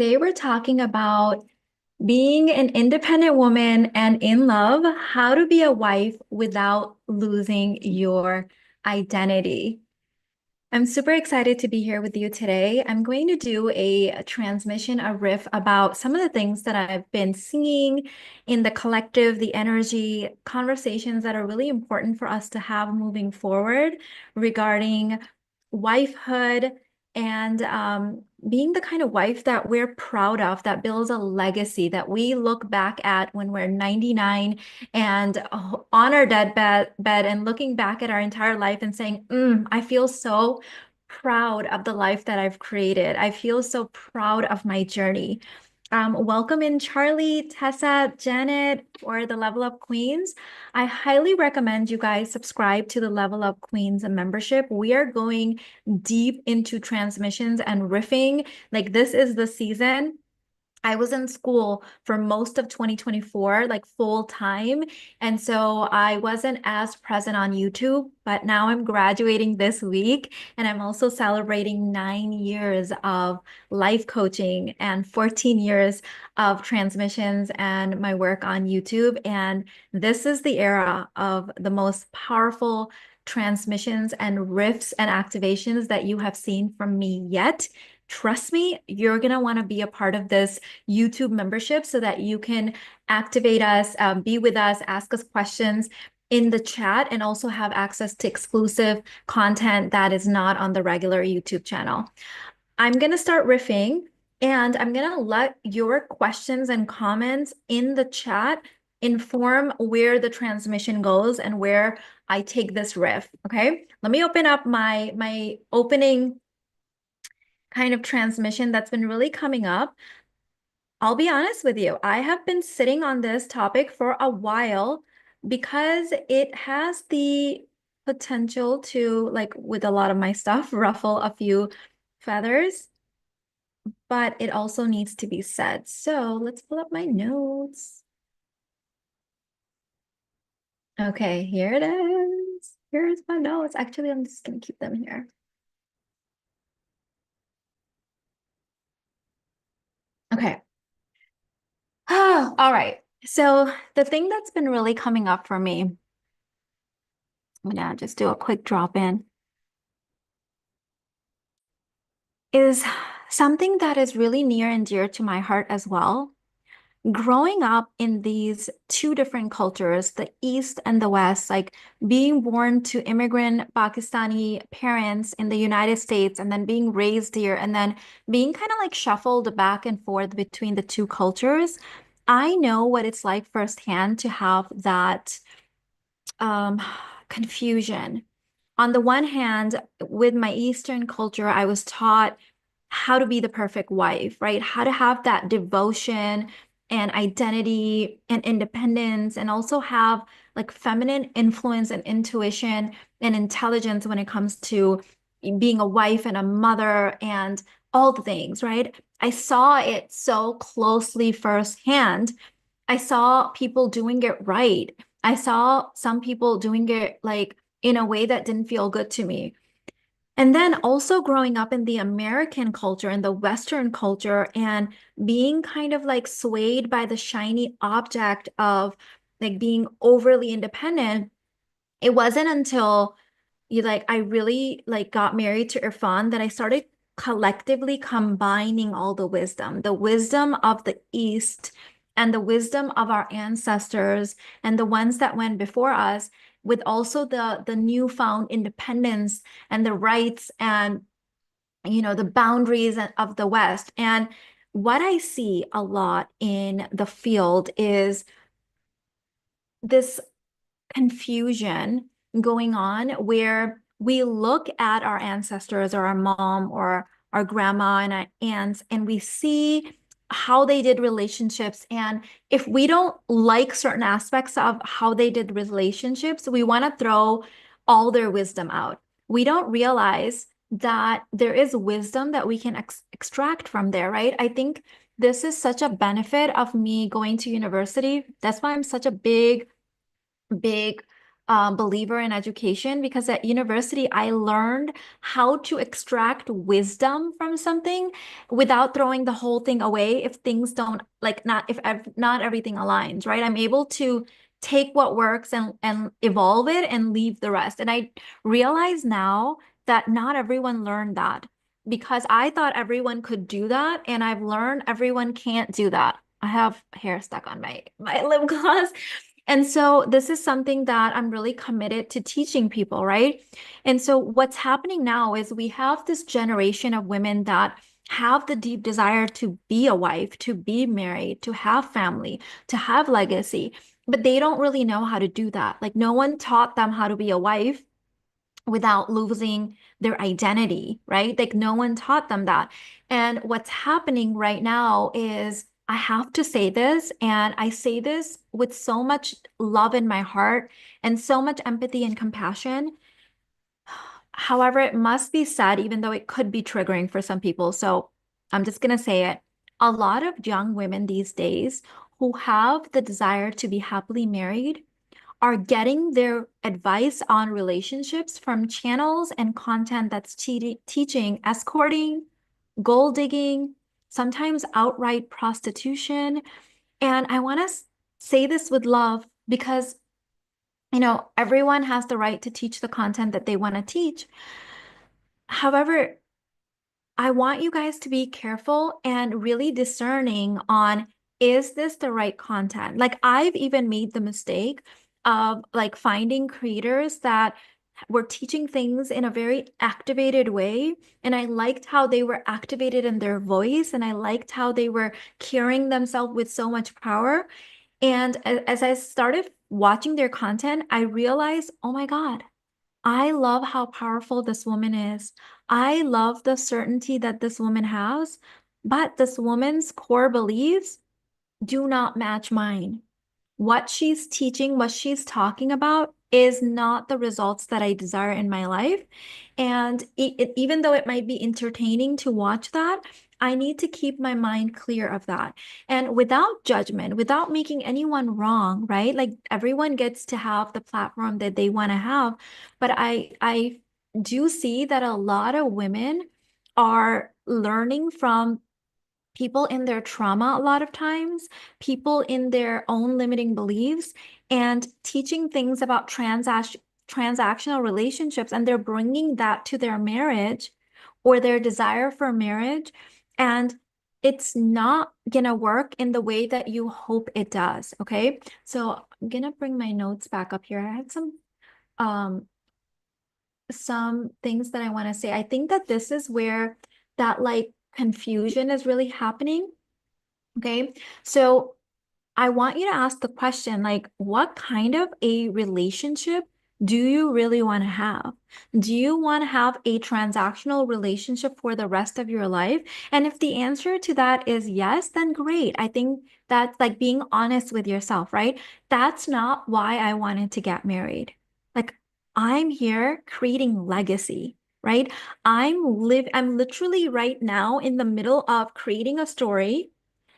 Today we're talking about being an independent woman and in love, how to be a wife without losing your identity. I'm super excited to be here with you today. I'm going to do a transmission, a riff about some of the things that I've been seeing in the collective, the energy, conversations that are really important for us to have moving forward regarding wifehood and being the kind of wife that we're proud of, that builds a legacy that we look back at when we're 99 and on our bed and looking back at our entire life and saying, I feel so proud of the life that I've created. I feel so proud of my journey. Welcome in Charlie, Tessa, Janet, or the Level Up Queens. I highly recommend you guys subscribe to the Level Up Queens membership. We are going deep into transmissions and riffing. Like, this is the season. I was in school for most of 2024, like full time. And so I wasn't as present on YouTube, but now I'm graduating this week. And I'm also celebrating 9 years of life coaching and 14 years of transmissions and my work on YouTube. And this is the era of the most powerful transmissions and riffs and activations that you have seen from me yet. Trust me, you're going to want to be a part of this YouTube membership so that you can activate us, be with us, ask us questions in the chat, and also have access to exclusive content that is not on the regular YouTube channel. I'm going to start riffing, and I'm going to let your questions and comments in the chat inform where the transmission goes and where I take this riff. Okay, let me open up my opening kind of transmission that's been really coming up. I'll be honest with you, I have been sitting on this topic for a while because it has the potential to, like with a lot of my stuff, ruffle a few feathers, but it also needs to be said. So let's pull up my notes. Okay, here it is. Here's my notes. Actually, I'm just going to keep them here. Okay. All right. So the thing that's been really coming up for me, I'm gonna just do a quick drop in, is something that is really near and dear to my heart as well. Growing up in these two different cultures, the East and the West, like being born to immigrant Pakistani parents in the United States and then being raised here and then being kind of like shuffled back and forth between the two cultures, I know what it's like firsthand to have that um, confusion. On the one hand, with my Eastern culture, I was taught how to be the perfect wife, right? How to have that devotion and identity and independence, and also have like feminine influence and intuition and intelligence when it comes to being a wife and a mother and all the things, right? I saw it so closely firsthand. I saw people doing it right. I saw some people doing it like in a way that didn't feel good to me. And then also growing up in the American culture and the Western culture and being kind of like swayed by the shiny object of like being overly independent. It wasn't until I really like got married to Irfan that I started collectively combining all the wisdom of the East and the wisdom of our ancestors and the ones that went before us, with also the newfound independence and the rights and the boundaries of the West. And what I see a lot in the field is this confusion going on where we look at our ancestors or our mom or our grandma and our aunts and we see how they did relationships. And if we don't like certain aspects of how they did relationships, we want to throw all their wisdom out. We don't realize that there is wisdom that we can extract from there, right? I think this is such a benefit of me going to university. That's why I'm such a big believer in education because at university I learned how to extract wisdom from something without throwing the whole thing away if things don't like not if not everything aligns, right? I'm able to take what works and evolve it and leave the rest. And I realize now that not everyone learned that because I thought everyone could do that, and I've learned everyone can't do that. I have hair stuck on my lip gloss. And so this is something that I'm really committed to teaching people, right? And so what's happening now is we have this generation of women that have the deep desire to be a wife, to be married, to have family, to have legacy, but they don't really know how to do that. Like no one taught them how to be a wife without losing their identity, right? Like no one taught them that. And what's happening right now is I have to say this, and I say this with so much love in my heart and so much empathy and compassion. However, it must be said, even though it could be triggering for some people. So I'm just going to say it. A lot of young women these days who have the desire to be happily married are getting their advice on relationships from channels and content that's teaching escorting, gold digging, sometimes outright prostitution. And I want to say this with love because, everyone has the right to teach the content that they want to teach. However, I want you guys to be careful and really discerning on, is this the right content? Like I've even made the mistake of like finding creators that were teaching things in a very activated way. And I liked how they were activated in their voice, and I liked how they were carrying themselves with so much power. And as I started watching their content, I realized, oh my God, I love how powerful this woman is. I love the certainty that this woman has, but this woman's core beliefs do not match mine. What she's teaching, what she's talking about is not the results that I desire in my life. And even though it might be entertaining to watch that, I need to keep my mind clear of that. And without judgment, without making anyone wrong, right? Like everyone gets to have the platform that they want to have. But I do see that a lot of women are learning from people in their trauma a lot of times, people in their own limiting beliefs, and teaching things about transactional relationships, and they're bringing that to their marriage or their desire for marriage, and it's not gonna work in the way that you hope it does, okay? So I'm gonna bring my notes back up here. I had um some things that I want to say. I think that this is where that like confusion is really happening. Okay. So I want you to ask the question, like, what kind of a relationship do you really want to have? Do you want to have a transactional relationship for the rest of your life? And if the answer to that is yes, then great. I think that's like being honest with yourself, right? That's not why I wanted to get married. Like, I'm here creating legacy, right? I'm literally right now in the middle of creating a story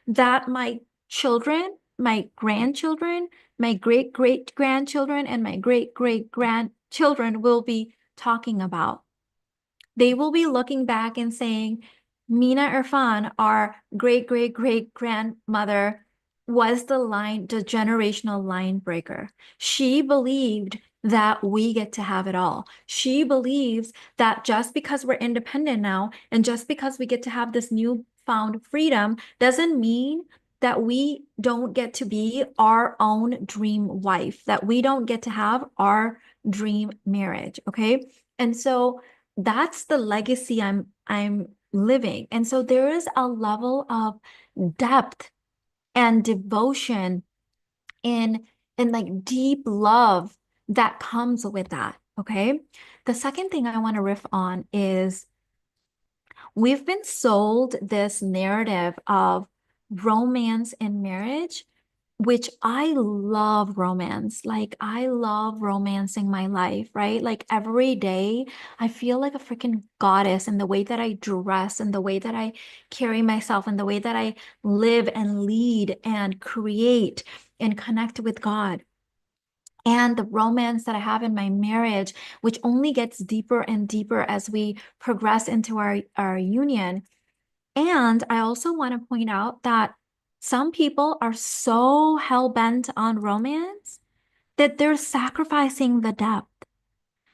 that my children, my grandchildren, my great great grandchildren, and my great great grandchildren will be talking about. They will be looking back and saying, Mina Irfan, our great great great grandmother, was the generational line breaker. She believed that we get to have it all. She believes that just because we're independent now and just because we get to have this newfound freedom doesn't mean that we don't get to be our own dream wife, that we don't get to have our dream marriage. Okay. And so that's the legacy I'm living. And so there is a level of depth and devotion in like deep love that comes with that. Okay. The second thing I want to riff on is we've been sold this narrative of romance in marriage, which I love romance. Like, I love romancing my life, right? Like, every day, I feel like a freaking goddess in the way that I dress and the way that I carry myself and the way that I live and lead and create and connect with God. and the romance that I have in my marriage, which only gets deeper and deeper as we progress into our union. And I also want to point out that some people are so hell-bent on romance that they're sacrificing the depth.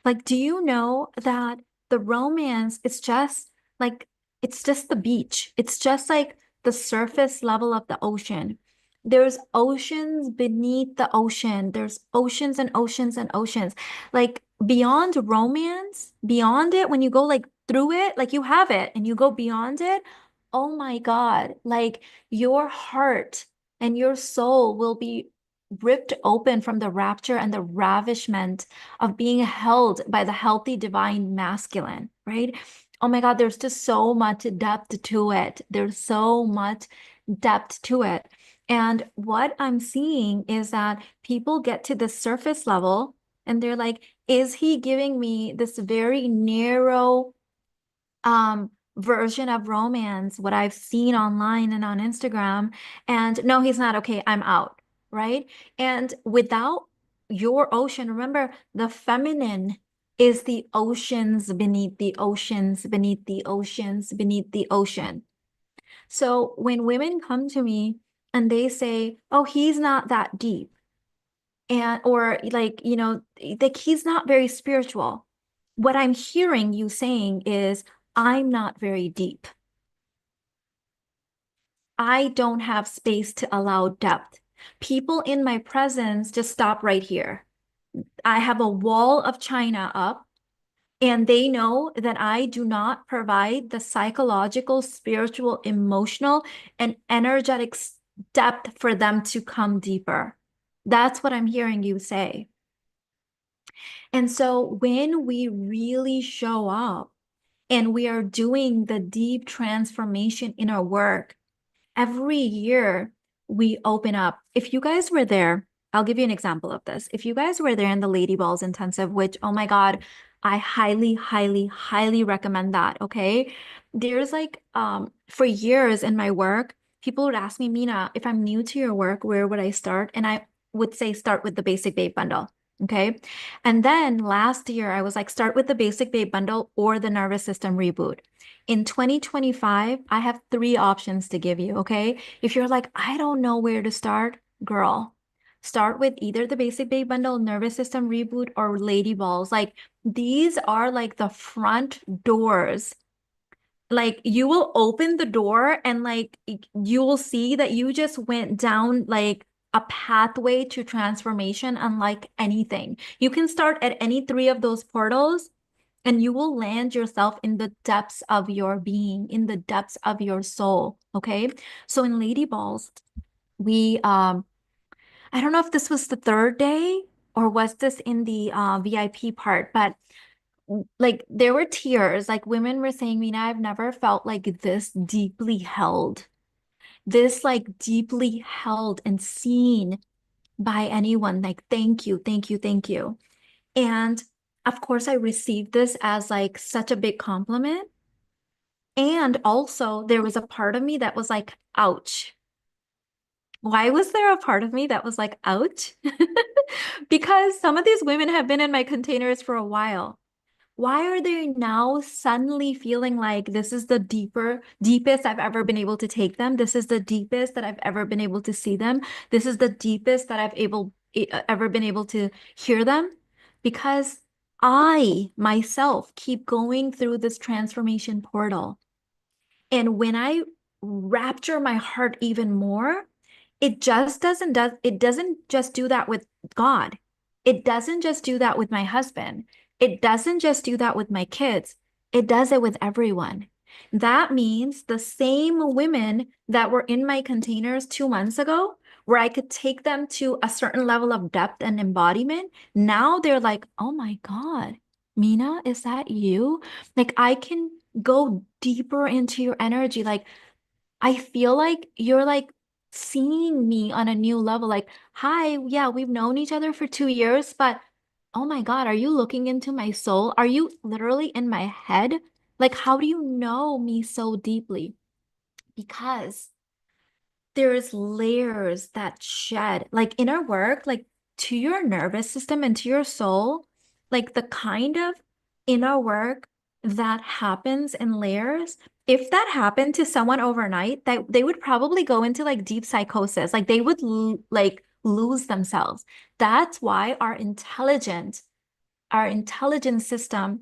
Like, do you know that the romance is just like, it's just the beach. It's just like the surface level of the ocean. There's oceans beneath the ocean. There's oceans and oceans and oceans. Like, beyond romance, beyond it, when you go like through it, like you have it and you go beyond it, oh my God, like your heart and your soul will be ripped open from the rapture and the ravishment of being held by the healthy divine masculine, right? Oh my God, there's just so much depth to it. There's so much depth to it. And what I'm seeing is that people get to the surface level and they're like, is he giving me this very narrow version of romance, what I've seen online and on Instagram? And no, he's not. Okay, I'm out, right? And without your ocean, remember the feminine is the oceans beneath the oceans beneath the oceans beneath the ocean. So when women come to me and they say, "Oh, he's not that deep," and or like, like he's not very spiritual. What I'm hearing you saying is, I'm not very deep. I don't have space to allow depth. People in my presence just stop right here. I have a wall of china up, and they know that I do not provide the psychological, spiritual, emotional, and energetic depth for them to come deeper. That's what I'm hearing you say. And so when we really show up and we are doing the deep transformation in our work, every year we open up. If you guys were there, I'll give you an example of this. If you guys were there in the Lady Balls Intensive, which, oh my God, I highly, highly, highly recommend that. Okay. There's like, for years in my work, people would ask me, Mina, if I'm new to your work, where would I start? And I would say, start with the Basic Babe Bundle. Okay. And then last year, I was like, start with the Basic Babe Bundle or the Nervous System Reboot. In 2025, I have three options to give you, okay? If you're like, I don't know where to start, girl, start with either the Basic Babe Bundle, Nervous System Reboot, or Lady Balls. Like, these are like the front doors. Like, you will open the door and like you will see that you just went down like a pathway to transformation unlike anything. You can start at any three of those portals and you will land yourself in the depths of your being, in the depths of your soul. Okay. So in Lady Balls, we I don't know if this was the third day or was this in the VIP part, but like there were tears. Like women were saying, Mina, I've never felt like this deeply held, this like deeply held and seen by anyone. Like, thank you, thank you, thank you. And of course, I received this as like such a big compliment. And also, there was a part of me that was like, ouch. Why was there a part of me that was like, ouch? Because some of these women have been in my containers for a while. Why are they now suddenly feeling like this is the deepest I've ever been able to take them? This is the deepest that I've ever been able to see them. This is the deepest that ever been able to hear them. Because I myself keep going through this transformation portal. And when I rapture my heart even more, it doesn't just do that with God. It doesn't just do that with my husband. It doesn't just do that with my kids. It does it with everyone. That means the same women that were in my containers 2 months ago, where I could take them to a certain level of depth and embodiment, now they're like, oh my God, Mina, is that you? Like I can go deeper into your energy. Like I feel like you're like seeing me on a new level. Like, hi, yeah, we've known each other for 2 years, but oh my God, are you looking into my soul? Are you literally in my head? Like, how do you know me so deeply? Because there's layers that shed. Like in our work, like to your nervous system and to your soul, like the kind of inner work that happens in layers, if that happened to someone overnight, that they would probably go into like deep psychosis. Like they would like lose themselves. That's why our intelligence system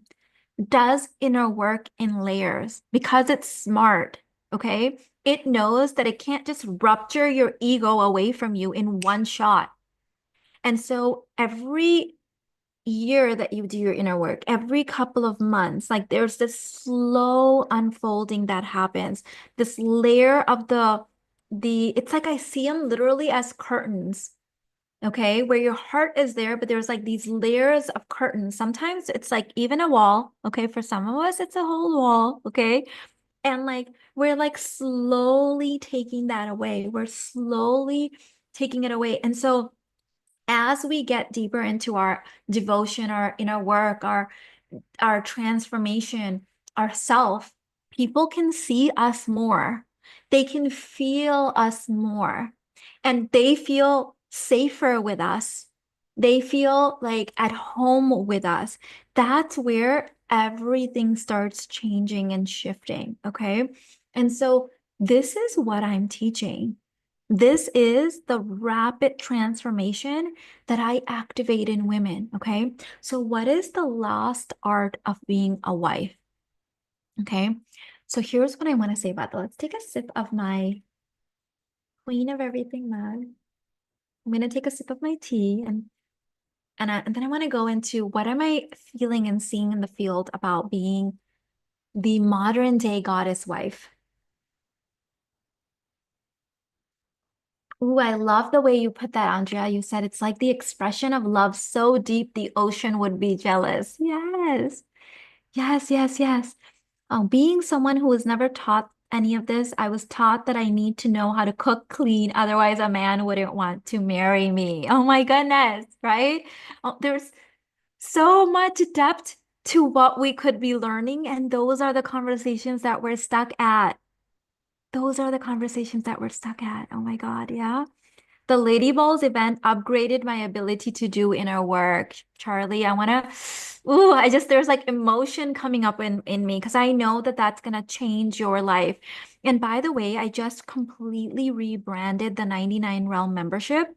does inner work in layers because it's smart, okay? It knows that it can't just rupture your ego away from you in one shot. And so every year that you do your inner work, every couple of months, like there's this slow unfolding that happens. This layer of it's like I see them literally as curtains, okay, where your heart is there, but there's like these layers of curtains. Sometimes it's like even a wall, okay? For some of us, it's a whole wall, okay? And like we're like slowly taking that away. We're slowly taking it away. And so as we get deeper into our devotion, our inner work, our transformation, our self, people can see us more. They can feel us more. And they feel safer with us. They feel like at home with us. That's where everything starts changing and shifting. Okay. And so this is what I'm teaching. This is the rapid transformation that I activate in women. Okay. So, what is the lost art of being a wife? Okay. So, here's what I want to say about that. Let's take a sip of my queen of everything mug. I'm going to take a sip of my tea and then I want to go into what am I feeling and seeing in the field about being the modern day goddess wife. Ooh, I love the way you put that, Andrea. You said it's like the expression of love so deep the ocean would be jealous. Yes. Yes, yes, yes. Being someone who was never taught any of this, I was taught that I need to know how to cook clean, otherwise a man wouldn't want to marry me. Oh my goodness, right? There's so much depth to what we could be learning, and those are the conversations that we're stuck at. Those are the conversations that we're stuck at. Oh my God, yeah. The Lady Balls event upgraded my ability to do inner work. Charlie, there's like emotion coming up in me because I know that that's going to change your life. And by the way, I just completely rebranded the 99 Realm membership.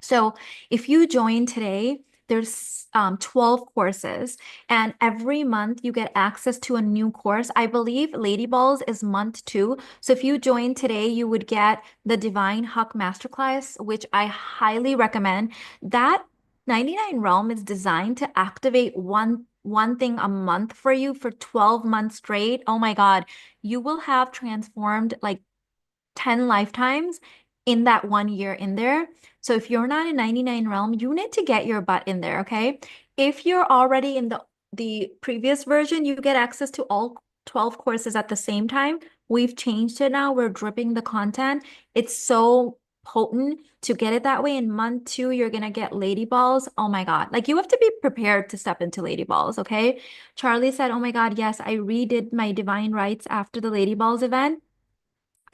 So if you join today, there's 12 courses, and every month you get access to a new course. I believe Lady Balls is month 2. So if you join today, you would get the Divine Huck Masterclass, which I highly recommend. That 99 Realm is designed to activate one thing a month for you for 12 months straight. Oh my God, you will have transformed like 10 lifetimes in that 1 year in there. So if you're not in 99 Realm, you need to get your butt in there, okay? If you're already in the previous version, you get access to all 12 courses at the same time. We've changed it now. We're dripping the content. It's so potent to get it that way. In month 2, you're gonna get Lady Balls. Oh my God. Like you have to be prepared to step into Lady Balls, okay? Charlie said, oh my God, yes, I redid my divine rights after the Lady Balls event.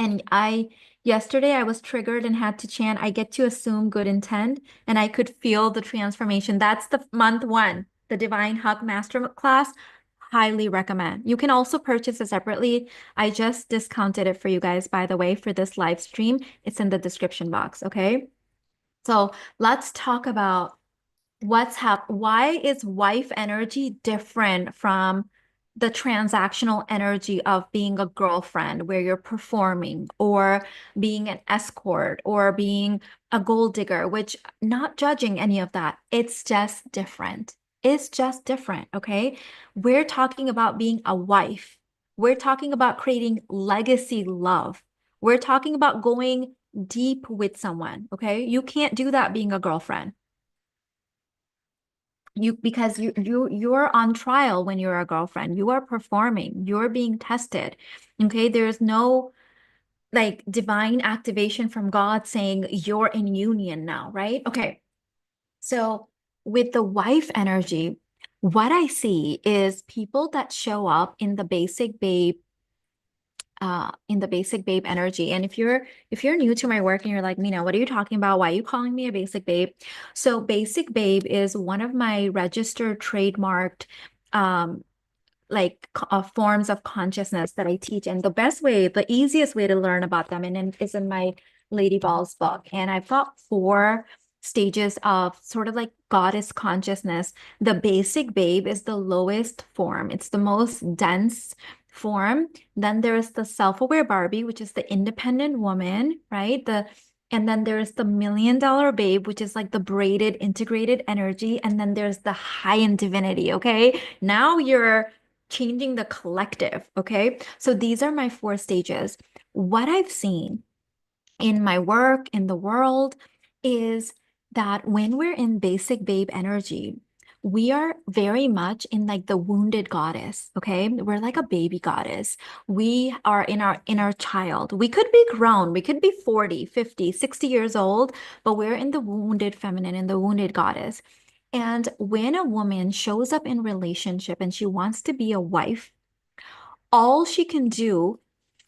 And yesterday I was triggered and had to chant, I get to assume good intent, and I could feel the transformation. That's the month 1, the Divine Hug Master class. Highly recommend. You can also purchase it separately. I just discounted it for you guys, by the way, for this live stream. It's in the description box, okay? So let's talk about why is wife energy different from the transactional energy of being a girlfriend where you're performing or being an escort or being a gold digger, which not judging any of that. It's just different. It's just different, okay? We're talking about being a wife. We're talking about creating legacy love. We're talking about going deep with someone, okay? You can't do that being a girlfriend because you're on trial when you're a girlfriend. You are performing, you're being tested. Okay, there's no like divine activation from God saying you're in union now, right? Okay, so with the wife energy, what I see is people that show up in the basic babe in the basic babe energy. And if you're new to my work and you're like, Mina, what are you talking about? Why are you calling me a basic babe? So basic babe is one of my registered trademarked forms of consciousness that I teach. And the best way, the easiest way to learn about them is in my Lady Balls book. And I've got 4 stages of sort of like goddess consciousness. The basic babe is the lowest form. It's the most dense form. Then there's the self-aware Barbie, which is the independent woman, right? And then there's the $1,000,000 babe, which is like the braided, integrated energy. And then there's the high end divinity. Okay. Now you're changing the collective. Okay. So these are my 4 stages. What I've seen in my work, in the world, is that when we're in basic babe energy, we are very much in like the wounded goddess. Okay. We're like a baby goddess. We are in our inner child. We could be grown. We could be 40, 50, 60 years old, but we're in the wounded feminine, in the wounded goddess. And when a woman shows up in relationship and she wants to be a wife, all she can do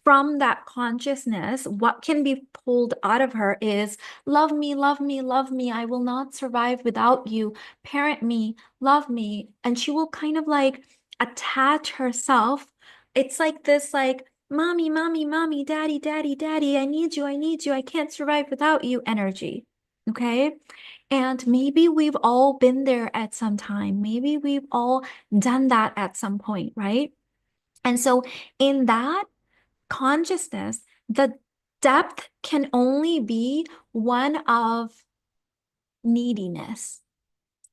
from that consciousness, what can be pulled out of her is love me, love me, love me. I will not survive without you. Parent me, love me. And she will kind of like attach herself. It's like this, like, mommy, mommy, mommy, daddy, daddy, daddy, I need you, I need you. I can't survive without you energy. Okay. And maybe we've all been there at some time. Maybe we've all done that at some point, right? And so in that consciousness, the depth can only be one of neediness.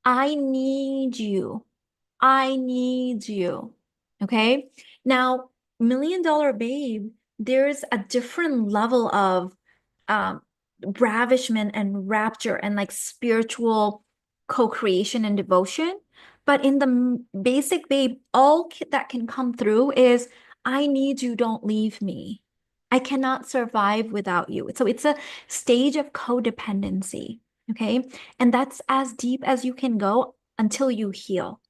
I need you. I need you. Okay. Now, $1,000,000 babe, there's a different level of um, ravishment and rapture and like spiritual co-creation and devotion. But in the basic babe, all that can come through is, I need you, don't leave me. I cannot survive without you. So it's a stage of codependency. Okay. And that's as deep as you can go until you heal,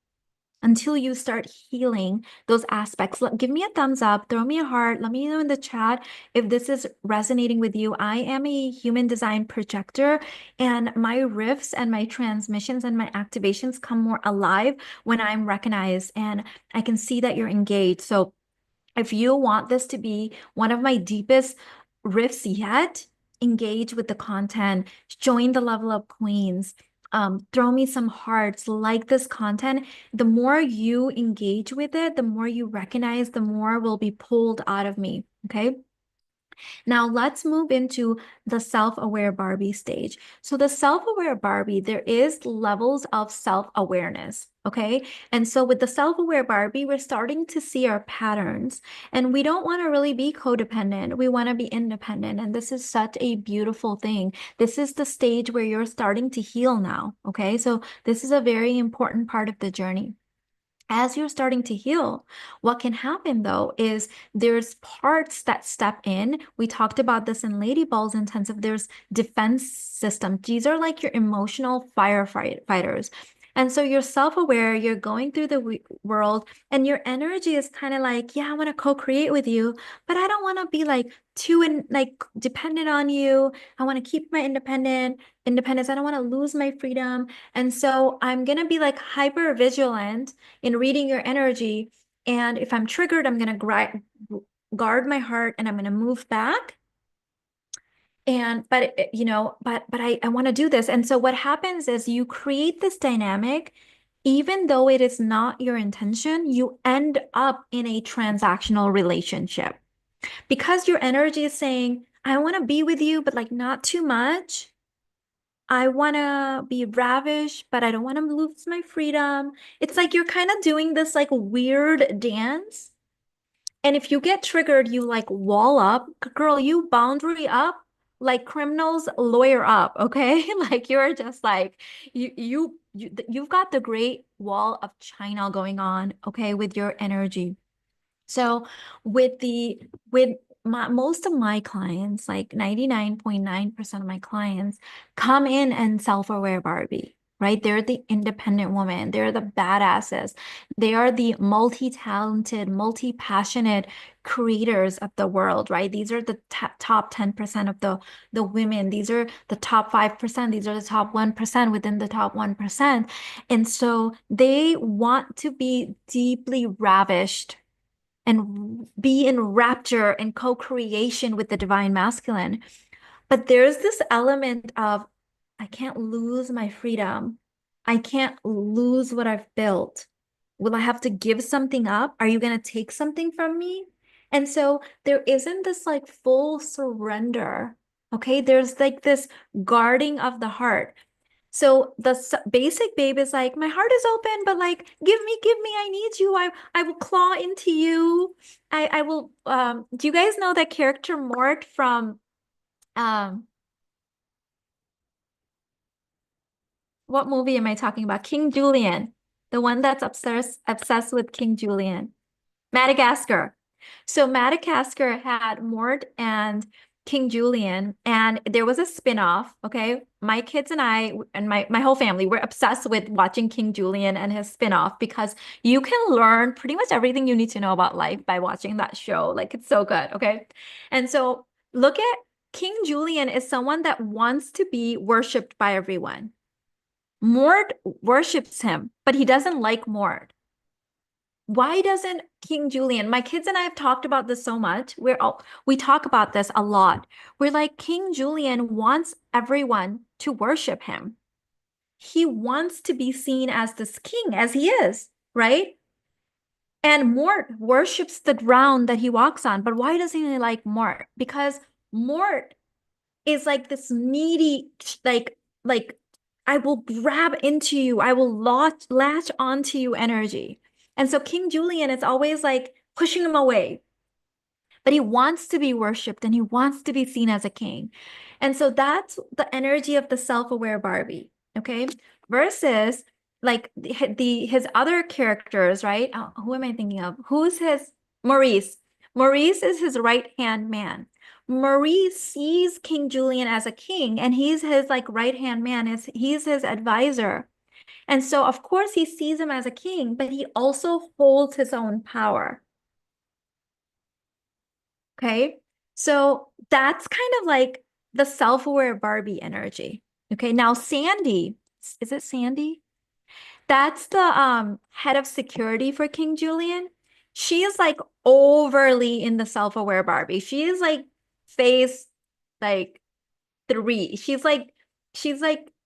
until you start healing those aspects. Give me a thumbs up, throw me a heart, let me know in the chat if this is resonating with you. I am a human design projector, and my riffs and my transmissions and my activations come more alive when I'm recognized and I can see that you're engaged. So if you want this to be one of my deepest riffs yet, engage with the content, join the Level Up Queens, throw me some hearts, like this content. The more you engage with it, the more you recognize, the more will be pulled out of me. Okay. Now let's move into the self-aware Barbie stage. So the self-aware Barbie, there is levels of self-awareness, okay? And so with the self-aware Barbie, we're starting to see our patterns, and we don't want to really be codependent. We want to be independent, and this is such a beautiful thing. This is the stage where you're starting to heal now, okay? So this is a very important part of the journey. As you're starting to heal, what can happen though is there's parts that step in. We talked about this in Lady Balls Intensive. There's defense system. These are like your emotional firefighters. And so you're self-aware, you're going through the world, and your energy is kind of like, yeah, I want to co-create with you, but I don't want to be like like dependent on you. I want to keep my independence. I don't want to lose my freedom. And so I'm going to be like hyper vigilant in reading your energy. And if I'm triggered, I'm going to guard my heart and I'm going to move back. And, but you know, but I want to do this. And so what happens is you create this dynamic, even though it is not your intention, you end up in a transactional relationship because your energy is saying, I want to be with you, but like not too much. I want to be ravished, but I don't want to lose my freedom. It's like you're kind of doing this like weird dance. And if you get triggered, you like wall up. Girl, you boundary up like criminals lawyer up, okay? Like you're just like you've got the great wall of China going on, okay, with your energy. So with most of my clients, like 99.9% of my clients come in and self-aware Barbie. right? They're the independent woman. They're the badasses. They are the multi-talented, multi-passionate creators of the world, right? These are the top 10% of the women. These are the top 5%. These are the top 1% within the top 1%. And so they want to be deeply ravished and be in rapture and co-creation with the divine masculine. But there's this element of, I can't lose my freedom. I can't lose what I've built. Will I have to give something up? Are you going to take something from me? And so there isn't this like full surrender. Okay. There's like this guarding of the heart. So the basic babe is like, my heart is open, but like, give me, I need you. I will claw into you. I will, do you guys know that character Mort from, um, what movie am I talking about? King Julian, the one that's obsessed with King Julian. Madagascar. So Madagascar had Mort and King Julian, and there was a spin-off. Okay. My kids and I and my whole family were obsessed with watching King Julian and his spin-off because you can learn pretty much everything you need to know about life by watching that show. Like it's so good. Okay. And so look at King Julian is someone that wants to be worshipped by everyone. Mort worships him, but he doesn't like Mort. Why doesn't King Julian? My kids and I have talked about this so much. We talk about this a lot. We're like, King Julian wants everyone to worship him. He wants to be seen as this king, as he is, right? And Mort worships the ground that he walks on. But why doesn't he like Mort? Because Mort is like this needy, like I will grab into you, I will latch onto you energy. And so King Julian is always like pushing him away, but he wants to be worshipped and he wants to be seen as a king. And so that's the energy of the self-aware Barbie, okay? Versus like his other characters, right? Who am I thinking of? Who's his Maurice? Maurice is his right-hand man. Maurice sees King Julian as a king, and he's his like right-hand man. He's his advisor. And so, of course, he sees him as a king, but he also holds his own power. Okay. So that's kind of like the self-aware Barbie energy. Okay. Now, Sandy, is it Sandy? That's the head of security for King Julian. She is like overly in the self-aware Barbie. She is like phase like 3. She's like,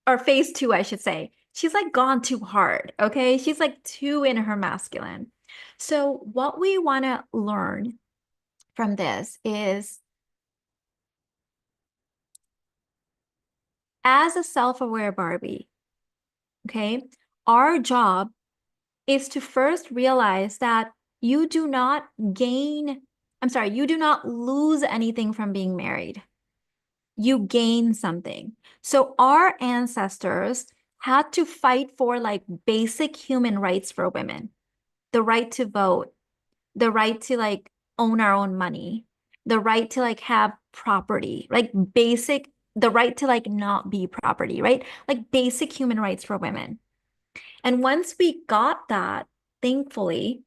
or phase 2, I should say. She's like gone too hard. Okay. She's like too in her masculine. So what we want to learn from this is, as a self-aware Barbie, okay, our job is to first realize that you do not gain, I'm sorry, you do not lose anything from being married. You gain something. So our ancestors had to fight for like basic human rights for women, the right to vote, the right to like own our own money, the right to like have property, like basic, the right to like not be property, right? Like basic human rights for women. And once we got that, thankfully,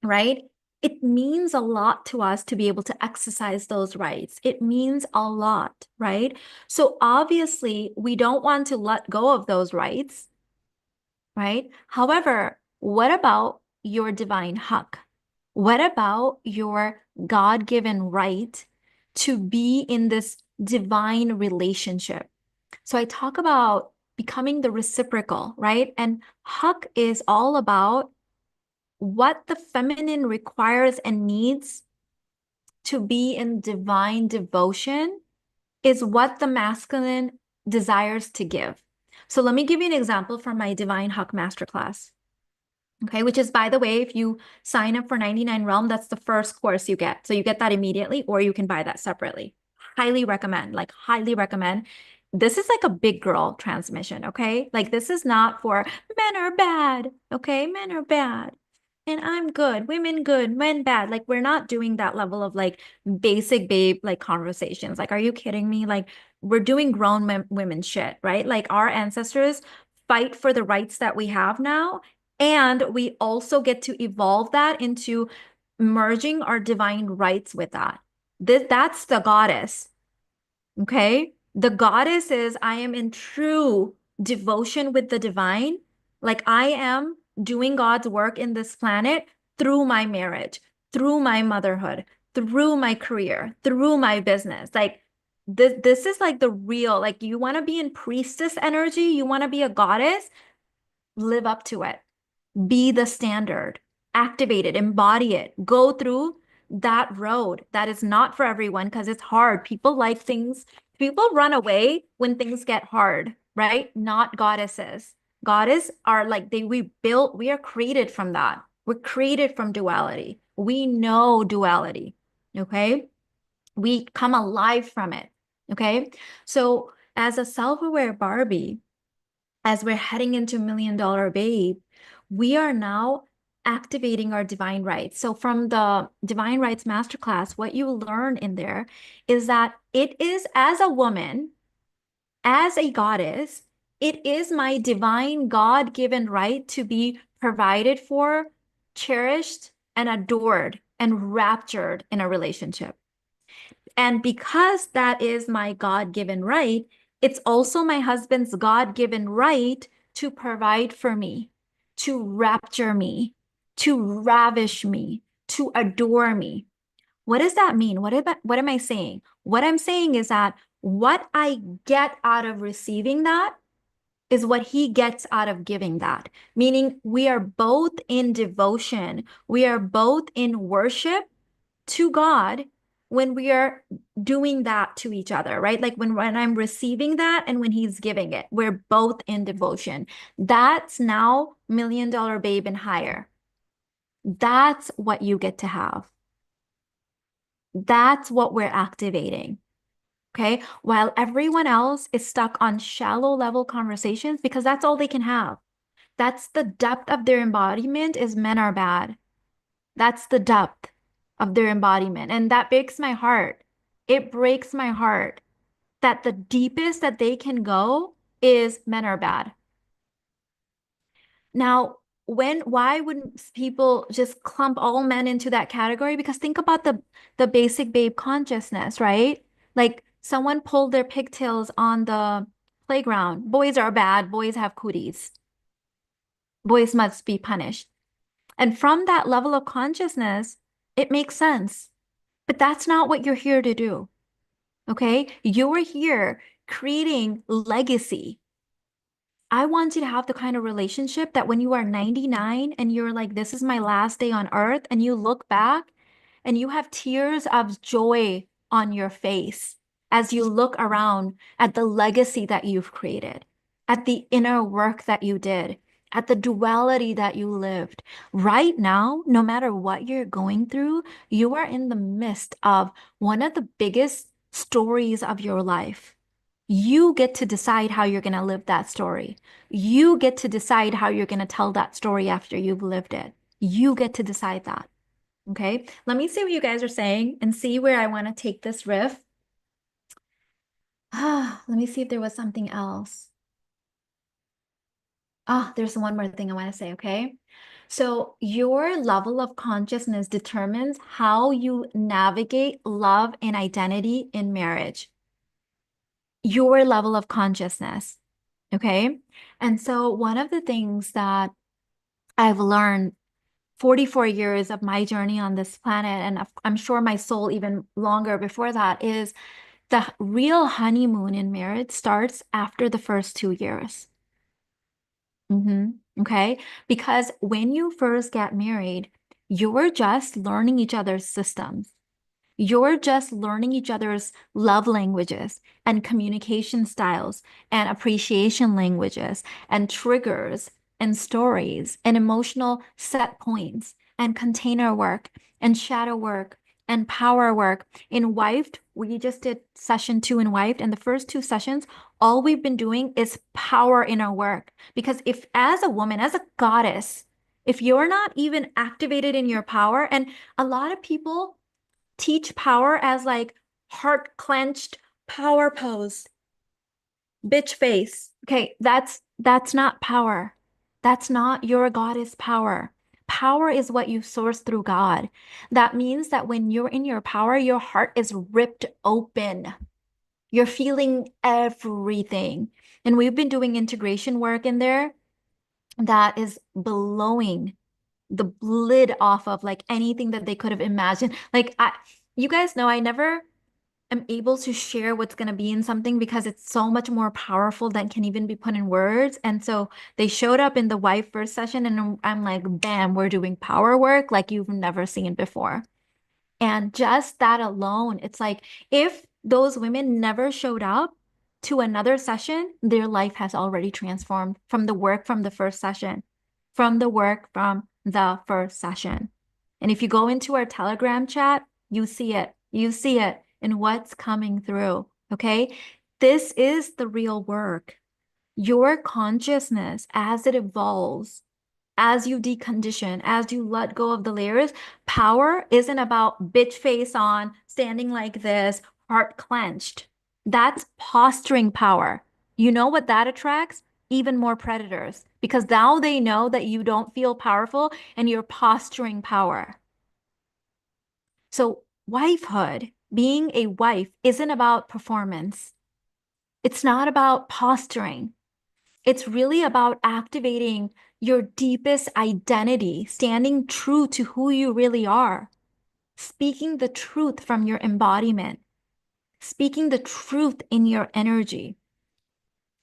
right? It means a lot to us to be able to exercise those rights. It means a lot, right? So obviously, we don't want to let go of those rights, right? However, what about your divine haq? What about your God-given right to be in this divine relationship? So I talk about becoming the reciprocal, right? And haq is all about what the feminine requires and needs to be in divine devotion is what the masculine desires to give. So let me give you an example from my Divine Haq Masterclass. Okay, which is, by the way, if you sign up for 99 Realm, that's the first course you get. So you get that immediately, or you can buy that separately. Highly recommend, like highly recommend. This is like a big girl transmission, okay? Like this is not for men are bad, okay? Men are bad. And I'm good, women good, men bad. Like we're not doing that level of like basic babe like conversations. Like, are you kidding me? Like we're doing grown women shit, right? Like our ancestors fight for the rights that we have now. And we also get to evolve that into merging our divine rights with that. That's the goddess. Okay. The goddess is I am in true devotion with the divine. Like I am doing God's work in this planet through my marriage, through my motherhood, through my career, through my business. Like this is like the real, like you want to be in priestess energy, you want to be a goddess, live up to it. Be the standard, activate it, embody it, go through that road. That is not for everyone because it's hard. People like things, people run away when things get hard, right? Not goddesses. Goddess are like we are created from that. We're created from duality. We know duality. Okay. We come alive from it. Okay. So as a self-aware Barbie, as we're heading into Million Dollar Babe, we are now activating our divine rights. So from the Divine Rights Masterclass, what you learn in there is that it is as a woman, as a goddess, it is my divine God-given right to be provided for, cherished, and adored and raptured in a relationship. And because that is my God-given right, it's also my husband's God-given right to provide for me, to rapture me, to ravish me, to adore me. What does that mean? What am I saying? What I'm saying is that what I get out of receiving that is what he gets out of giving that. Meaning we are both in devotion. We are both in worship to God when we are doing that to each other, right? Like when I'm receiving that and when he's giving it, we're both in devotion. That's now Million Dollar Babe and higher. That's what you get to have. That's what we're activating. Okay. While everyone else is stuck on shallow level conversations because that's all they can have. That's the depth of their embodiment is men are bad. That's the depth of their embodiment. And that breaks my heart. It breaks my heart that the deepest that they can go is men are bad. Now, why wouldn't people just clump all men into that category? Because think about the basic babe consciousness, right? Like someone pulled their pigtails on the playground. Boys are bad. Boys have cooties. Boys must be punished. And from that level of consciousness, it makes sense. But that's not what you're here to do. Okay? You're here creating legacy. I want you to have the kind of relationship that when you are 99 and you're like, this is my last day on earth, and you look back and you have tears of joy on your face as you look around at the legacy that you've created, at the inner work that you did, at the duality that you lived. Right now, no matter what you're going through, you are in the midst of one of the biggest stories of your life. You get to decide how you're going to live that story. You get to decide how you're going to tell that story after you've lived it. You get to decide that. Okay. Let me see what you guys are saying and see where I want to take this riff. Let me see if there was something else. There's one more thing I want to say. Okay. So your level of consciousness determines how you navigate love and identity in marriage. Your level of consciousness. Okay. And so one of the things that I've learned 44 years of my journey on this planet, and I'm sure my soul even longer before that, is the real honeymoon in marriage starts after the first 2 years. Okay. Because when you first get married, you're just learning each other's systems. You're just learning each other's love languages and communication styles and appreciation languages and triggers and stories and emotional set points and container work and shadow work and power work. In Wifed, we just did session 2 in Wifed, and the first 2 sessions, all we've been doing is power in our work. Because if, as a woman, as a goddess, if you're not even activated in your power, and a lot of people teach power as like heart clenched power pose, bitch face. Okay, That's not power. That's not your goddess power. Power is what you source through God. That means that when you're in your power, your heart is ripped open. You're feeling everything. And we've been doing integration work in there that is blowing the lid off of like anything that they could have imagined. You guys know I never am able to share what's going to be in something because it's so much more powerful than can even be put in words. And so they showed up in the wife first session and I'm like, bam, we're doing power work like you've never seen before. And just that alone, it's like if those women never showed up to another session, their life has already transformed from the work from the first session, from the work from the first session. And if you go into our Telegram chat, you see it. You see it in what's coming through. Okay. This is the real work. Your consciousness, as it evolves, as you decondition, as you let go of the layers, power isn't about bitch face on, standing like this, heart clenched. That's posturing power. You know what that attracts? Even more predators, because now they know that you don't feel powerful and you're posturing power. So, wifehood, being a wife, isn't about performance. It's not about posturing. It's really about activating your deepest identity, standing true to who you really are, speaking the truth from your embodiment, speaking the truth in your energy.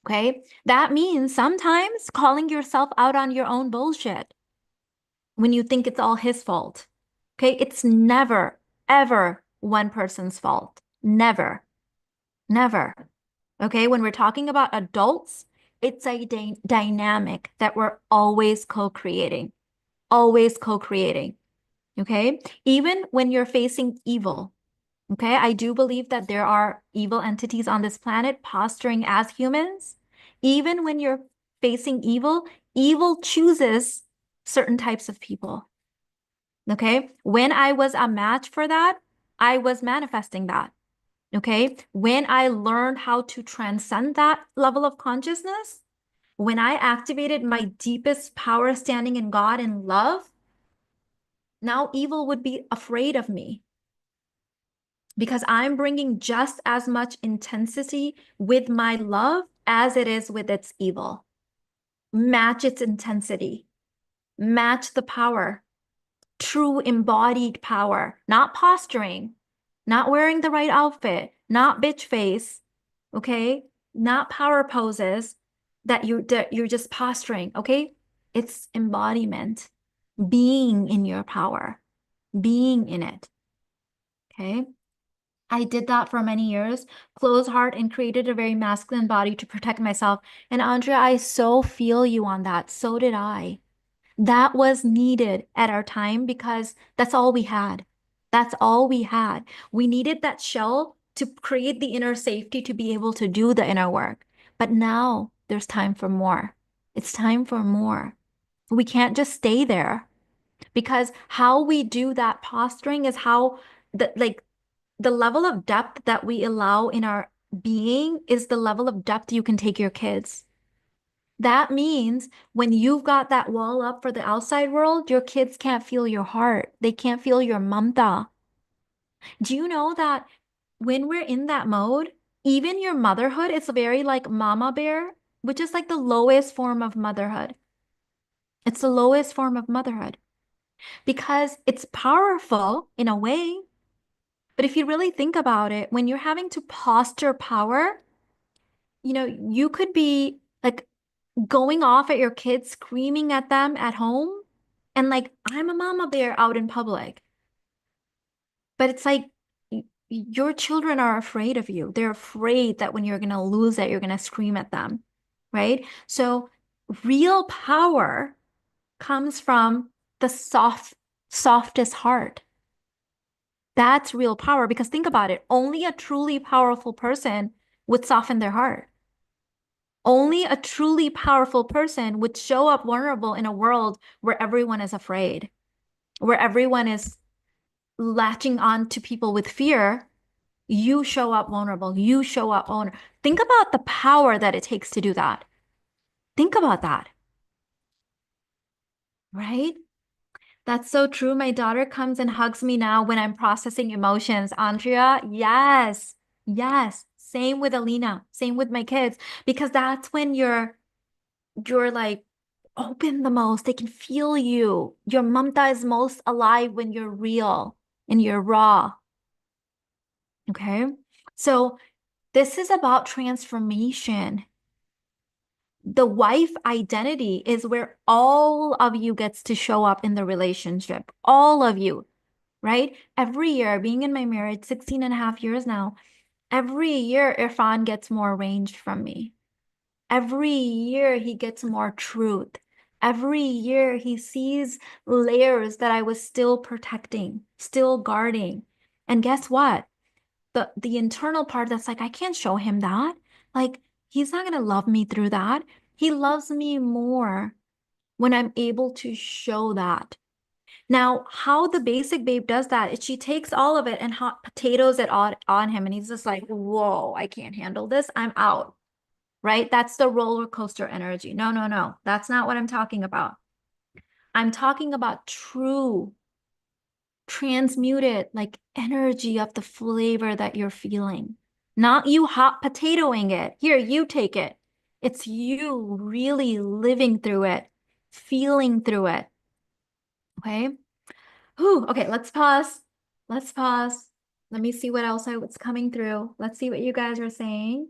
Okay. That means sometimes calling yourself out on your own bullshit when you think it's all his fault. Okay. It's never, ever one person's fault. Never, never. Okay. When we're talking about adults, it's a dynamic that we're always co-creating, always co-creating. Okay. Even when you're facing evil. Okay. I do believe that there are evil entities on this planet posturing as humans. Even when you're facing evil, evil chooses certain types of people. Okay. When I was a match for that, I was manifesting that. Okay. When I learned how to transcend that level of consciousness, when I activated my deepest power standing in God and love, now evil would be afraid of me because I'm bringing just as much intensity with my love as it is with its evil. Match its intensity, match the power, true embodied power, not posturing, not wearing the right outfit, not bitch face, okay? Not power poses that you're just posturing, okay? It's embodiment, being in your power, being in it, okay? I did that for many years, closed heart and created a very masculine body to protect myself. And Andrea, I so feel you on that. So did I. That was needed at our time because that's all we had. That's all we had. We needed that shell to create the inner safety to be able to do the inner work. But now there's time for more. It's time for more. We can't just stay there because how we do that posturing is how the level of depth that we allow in our being is the level of depth you can take your kids. That means when you've got that wall up for the outside world, your kids can't feel your heart. They can't feel your mamta. Do you know that when we're in that mode, even your motherhood is very like mama bear, which is like the lowest form of motherhood. It's the lowest form of motherhood because it's powerful in a way. But if you really think about it, when you're having to posture power, you could be like going off at your kids, screaming at them at home, and like, I'm a mama bear out in public. But it's like your children are afraid of you. They're afraid that when you're going to lose it, you're going to scream at them, right? So real power comes from the softest heart. That's real power because think about it. Only a truly powerful person would soften their heart. Only a truly powerful person would show up vulnerable in a world where everyone is afraid, where everyone is latching on to people with fear. You show up vulnerable. You show up vulnerable. Think about the power that it takes to do that. Think about that, right? That's so true. My daughter comes and hugs me now when I'm processing emotions. Andrea, yes, yes. Same with Alina, same with my kids, because that's when you're like open the most. They can feel you. Your mamta is most alive when you're real and you're raw. Okay. So this is about transformation. The wife identity is where all of you gets to show up in the relationship. All of you, right? Every year, being in my marriage, 16 and a half years now, every year Irfan gets more range from me. Every year he gets more truth. Every year he sees layers that I was still protecting, still guarding. And guess what? The internal part that's like, I can't show him that. Like, he's not gonna love me through that. He loves me more when I'm able to show that. Now, how the basic babe does that is she takes all of it and hot potatoes it on him, and he's just like, whoa, I can't handle this. I'm out. Right? That's the roller coaster energy. No, no, no. That's not what I'm talking about. I'm talking about true, transmuted, like energy of the flavor that you're feeling. Not you hot potatoing it. Here, you take it. It's you really living through it, feeling through it. Okay. Whew, okay, let's pause. Let's pause. Let me see what else what's coming through. Let's see what you guys are saying.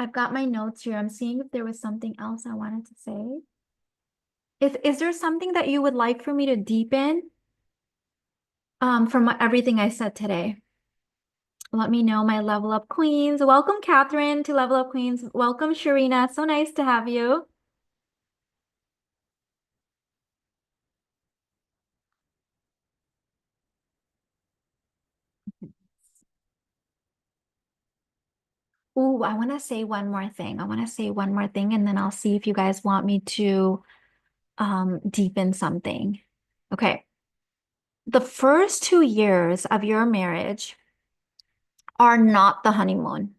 I've got my notes here. I'm seeing if there was something else I wanted to say. Is there something that you would like for me to deepen from everything I said today? Let me know, my Level Up Queens. Welcome, Catherine, to Level Up Queens. Welcome, Sharina. So nice to have you. Ooh, I want to say one more thing. I want to say one more thing, and then I'll see if you guys want me to deepen something. Okay. The first 2 years of your marriage are not the honeymoon.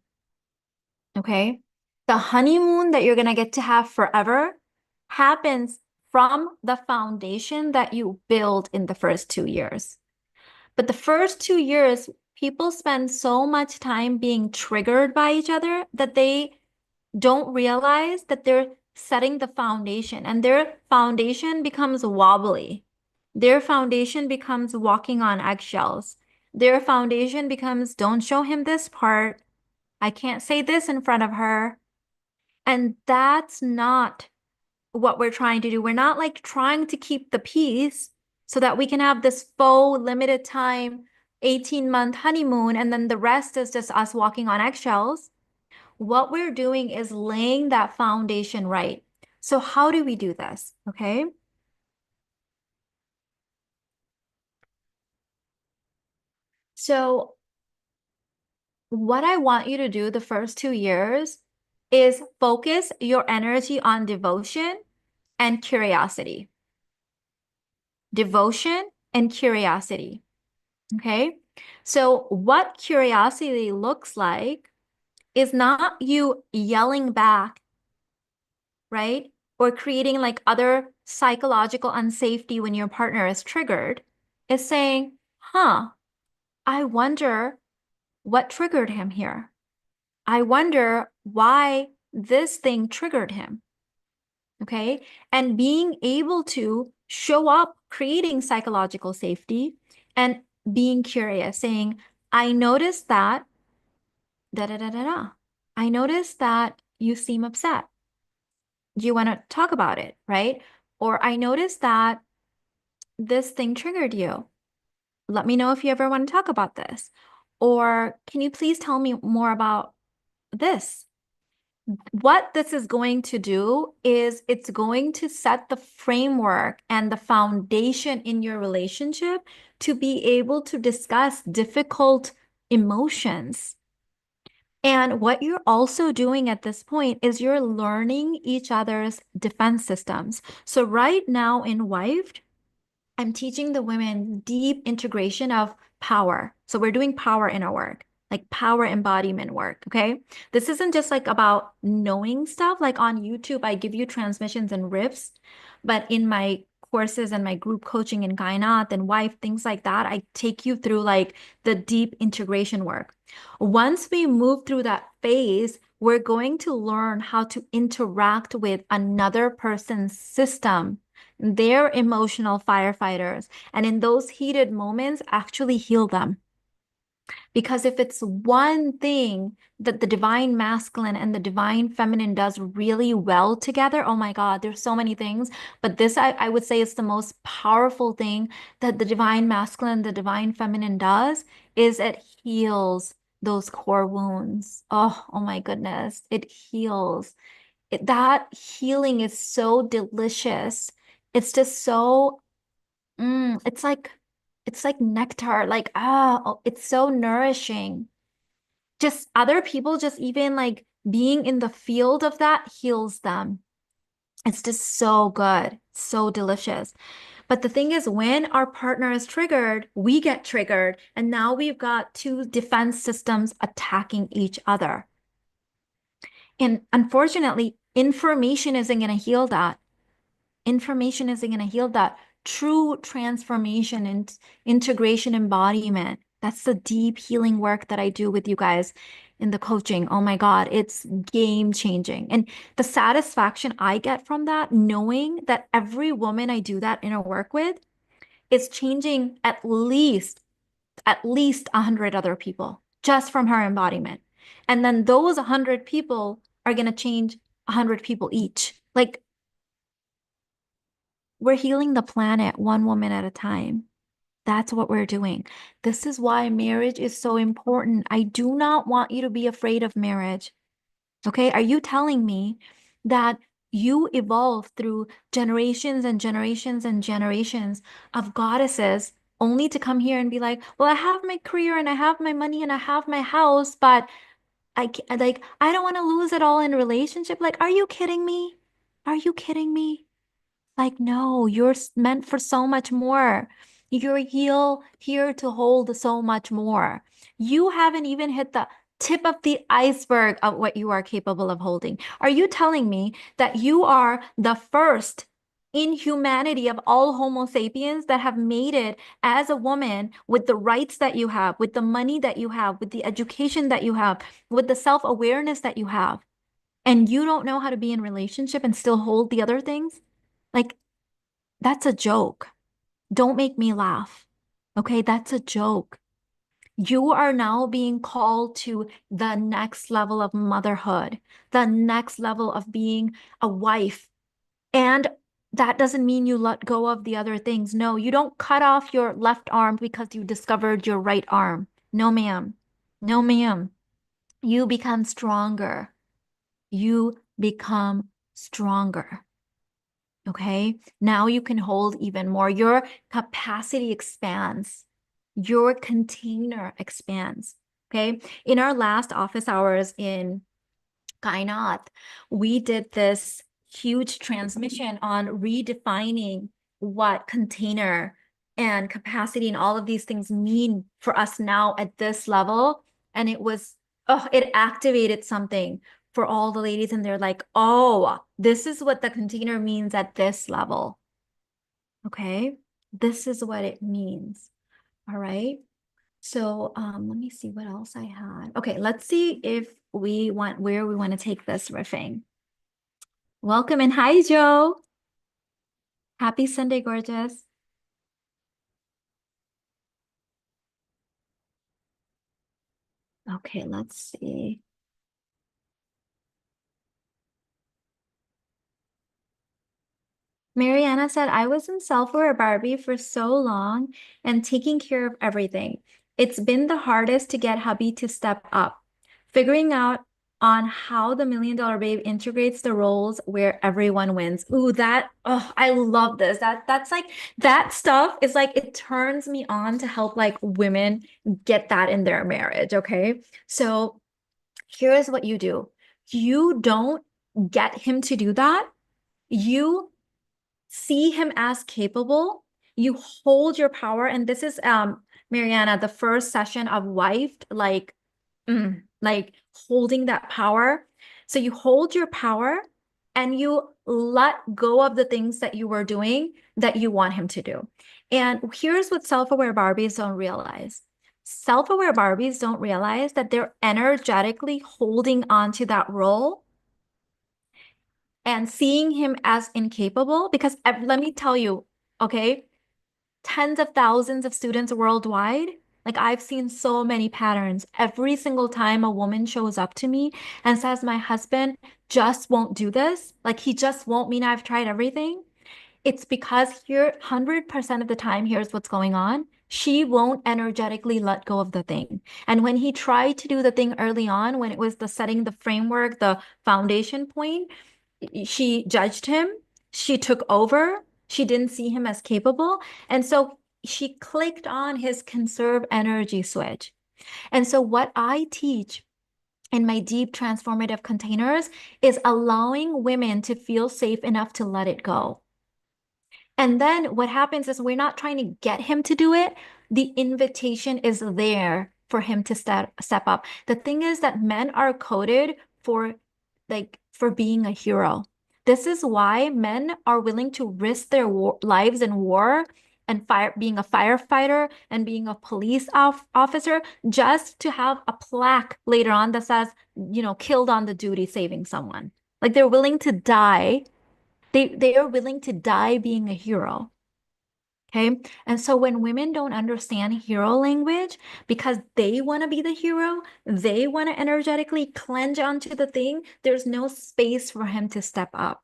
Okay. The honeymoon that you're going to get to have forever happens from the foundation that you build in the first 2 years. But the first 2 years, people spend so much time being triggered by each other that they don't realize that they're setting the foundation, and their foundation becomes wobbly. Their foundation becomes walking on eggshells. Their foundation becomes, don't show him this part. I can't say this in front of her. And that's not what we're trying to do. We're not like trying to keep the peace so that we can have this faux limited time 18-month honeymoon and then the rest is just us walking on eggshells. What we're doing is laying that foundation right. So how do we do this? Okay. So what I want you to do the first 2 years is focus your energy on devotion and curiosity. Devotion and curiosity. Okay. So what curiosity looks like is not you yelling back, right? Or creating like other psychological unsafety when your partner is triggered. It's saying, huh, I wonder what triggered him here. I wonder why this thing triggered him. Okay. And being able to show up, creating psychological safety and being curious, saying, I noticed that, da da da da da. I noticed that you seem upset. Do you want to talk about it? Right. Or I noticed that this thing triggered you. Let me know if you ever want to talk about this. Or can you please tell me more about this? What this is going to do is it's going to set the framework and the foundation in your relationship to be able to discuss difficult emotions. And what you're also doing at this point is you're learning each other's defense systems. So right now in Wifed, I'm teaching the women deep integration of power. So we're doing power in our work. like power embodiment work. Okay. This isn't just like about knowing stuff. Like on YouTube, I give you transmissions and riffs, but in my courses and my group coaching in Kainat and Wife, things like that, I take you through like the deep integration work. Once we move through that phase, we're going to learn how to interact with another person's system, their emotional firefighters, and in those heated moments, actually heal them. Because if it's one thing that the divine masculine and the divine feminine does really well together, oh my God, there's so many things. But this, I would say, is the most powerful thing that the divine masculine, the divine feminine does, is it heals those core wounds. Oh my goodness, it heals. That healing is so delicious. It's just so it's like nectar, like it's so nourishing. Just other people, just even like being in the field of that heals them. It's just so good, so delicious. But the thing is, when our partner is triggered, we get triggered, and now we've got two defense systems attacking each other. And unfortunately, information isn't going to heal that. Information isn't going to heal that. True transformation and integration embodiment. That's the deep healing work that I do with you guys in the coaching. Oh my God, it's game changing. And the satisfaction I get from that, knowing that every woman I do that inner work with is changing at least 100 other people just from her embodiment. And then those 100 people are going to change 100 people each. Like, we're healing the planet one woman at a time. That's what we're doing. This is why marriage is so important. I do not want you to be afraid of marriage. Okay? Are you telling me that you evolve through generations and generations and generations of goddesses only to come here and be like, well, I have my career and I have my money and I have my house, but I don't want to lose it all in a relationship. Like, are you kidding me? Are you kidding me? Like, no, you're meant for so much more. You're here to hold so much more. You haven't even hit the tip of the iceberg of what you are capable of holding. Are you telling me that you are the first in humanity of all Homo sapiens that have made it as a woman with the rights that you have, with the money that you have, with the education that you have, with the self-awareness that you have, and you don't know how to be in relationship and still hold the other things? Like, that's a joke. Don't make me laugh. Okay, that's a joke. You are now being called to the next level of motherhood, the next level of being a wife. And that doesn't mean you let go of the other things. No, you don't cut off your left arm because you discovered your right arm. No, ma'am. No, ma'am. You become stronger. You become stronger. Okay. Now you can hold even more. Your capacity expands. Your container expands. Okay. In our last office hours in Kainat, we did this huge transmission on redefining what container and capacity and all of these things mean for us now at this level. And it activated something for all the ladies. And they're like, oh, this is what the container means at this level. Okay. This is what it means. All right. So let me see what else I had. Okay, let's see if we want where we want to take this riffing. Welcome and hi, Joe. Happy Sunday, gorgeous. Okay, let's see. Mariana said, I was in self-aware Barbie for so long and taking care of everything. It's been the hardest to get hubby to step up. Figuring out on how the Million Dollar Babe integrates the roles where everyone wins. Ooh, I love this. That's like that stuff is like it turns me on to help like women get that in their marriage. Okay. So here's what you do. You don't get him to do that. You see him as capable. You hold your power. And this is Mariana, the first session of Wife, like like holding that power. So you hold your power and you let go of the things that you were doing that you want him to do. And here's what self-aware Barbies don't realize. Self-aware Barbies don't realize that they're energetically holding on to that role and seeing him as incapable. Because let me tell you, okay, tens of thousands of students worldwide. Like I've seen so many patterns. Every single time a woman shows up to me and says, my husband just won't do this, like he just won't mean I've tried everything. It's because here, 100% of the time, here's what's going on. She won't energetically let go of the thing. And when he tried to do the thing early on, when it was the setting the framework, the foundation point, she judged him. She took over. She didn't see him as capable. And so she clicked on his conserve energy switch. And so what I teach in my deep transformative containers is allowing women to feel safe enough to let it go. And then what happens is we're not trying to get him to do it. The invitation is there for him to step up. The thing is that men are coded for for being a hero. This is why men are willing to risk their lives in war and being a firefighter and being a police officer just to have a plaque later on that says, killed on the duty saving someone. Like they're willing to die they are willing to die being a hero. Okay. And so when women don't understand hero language because they want to be the hero, they want to energetically clench onto the thing, there's no space for him to step up.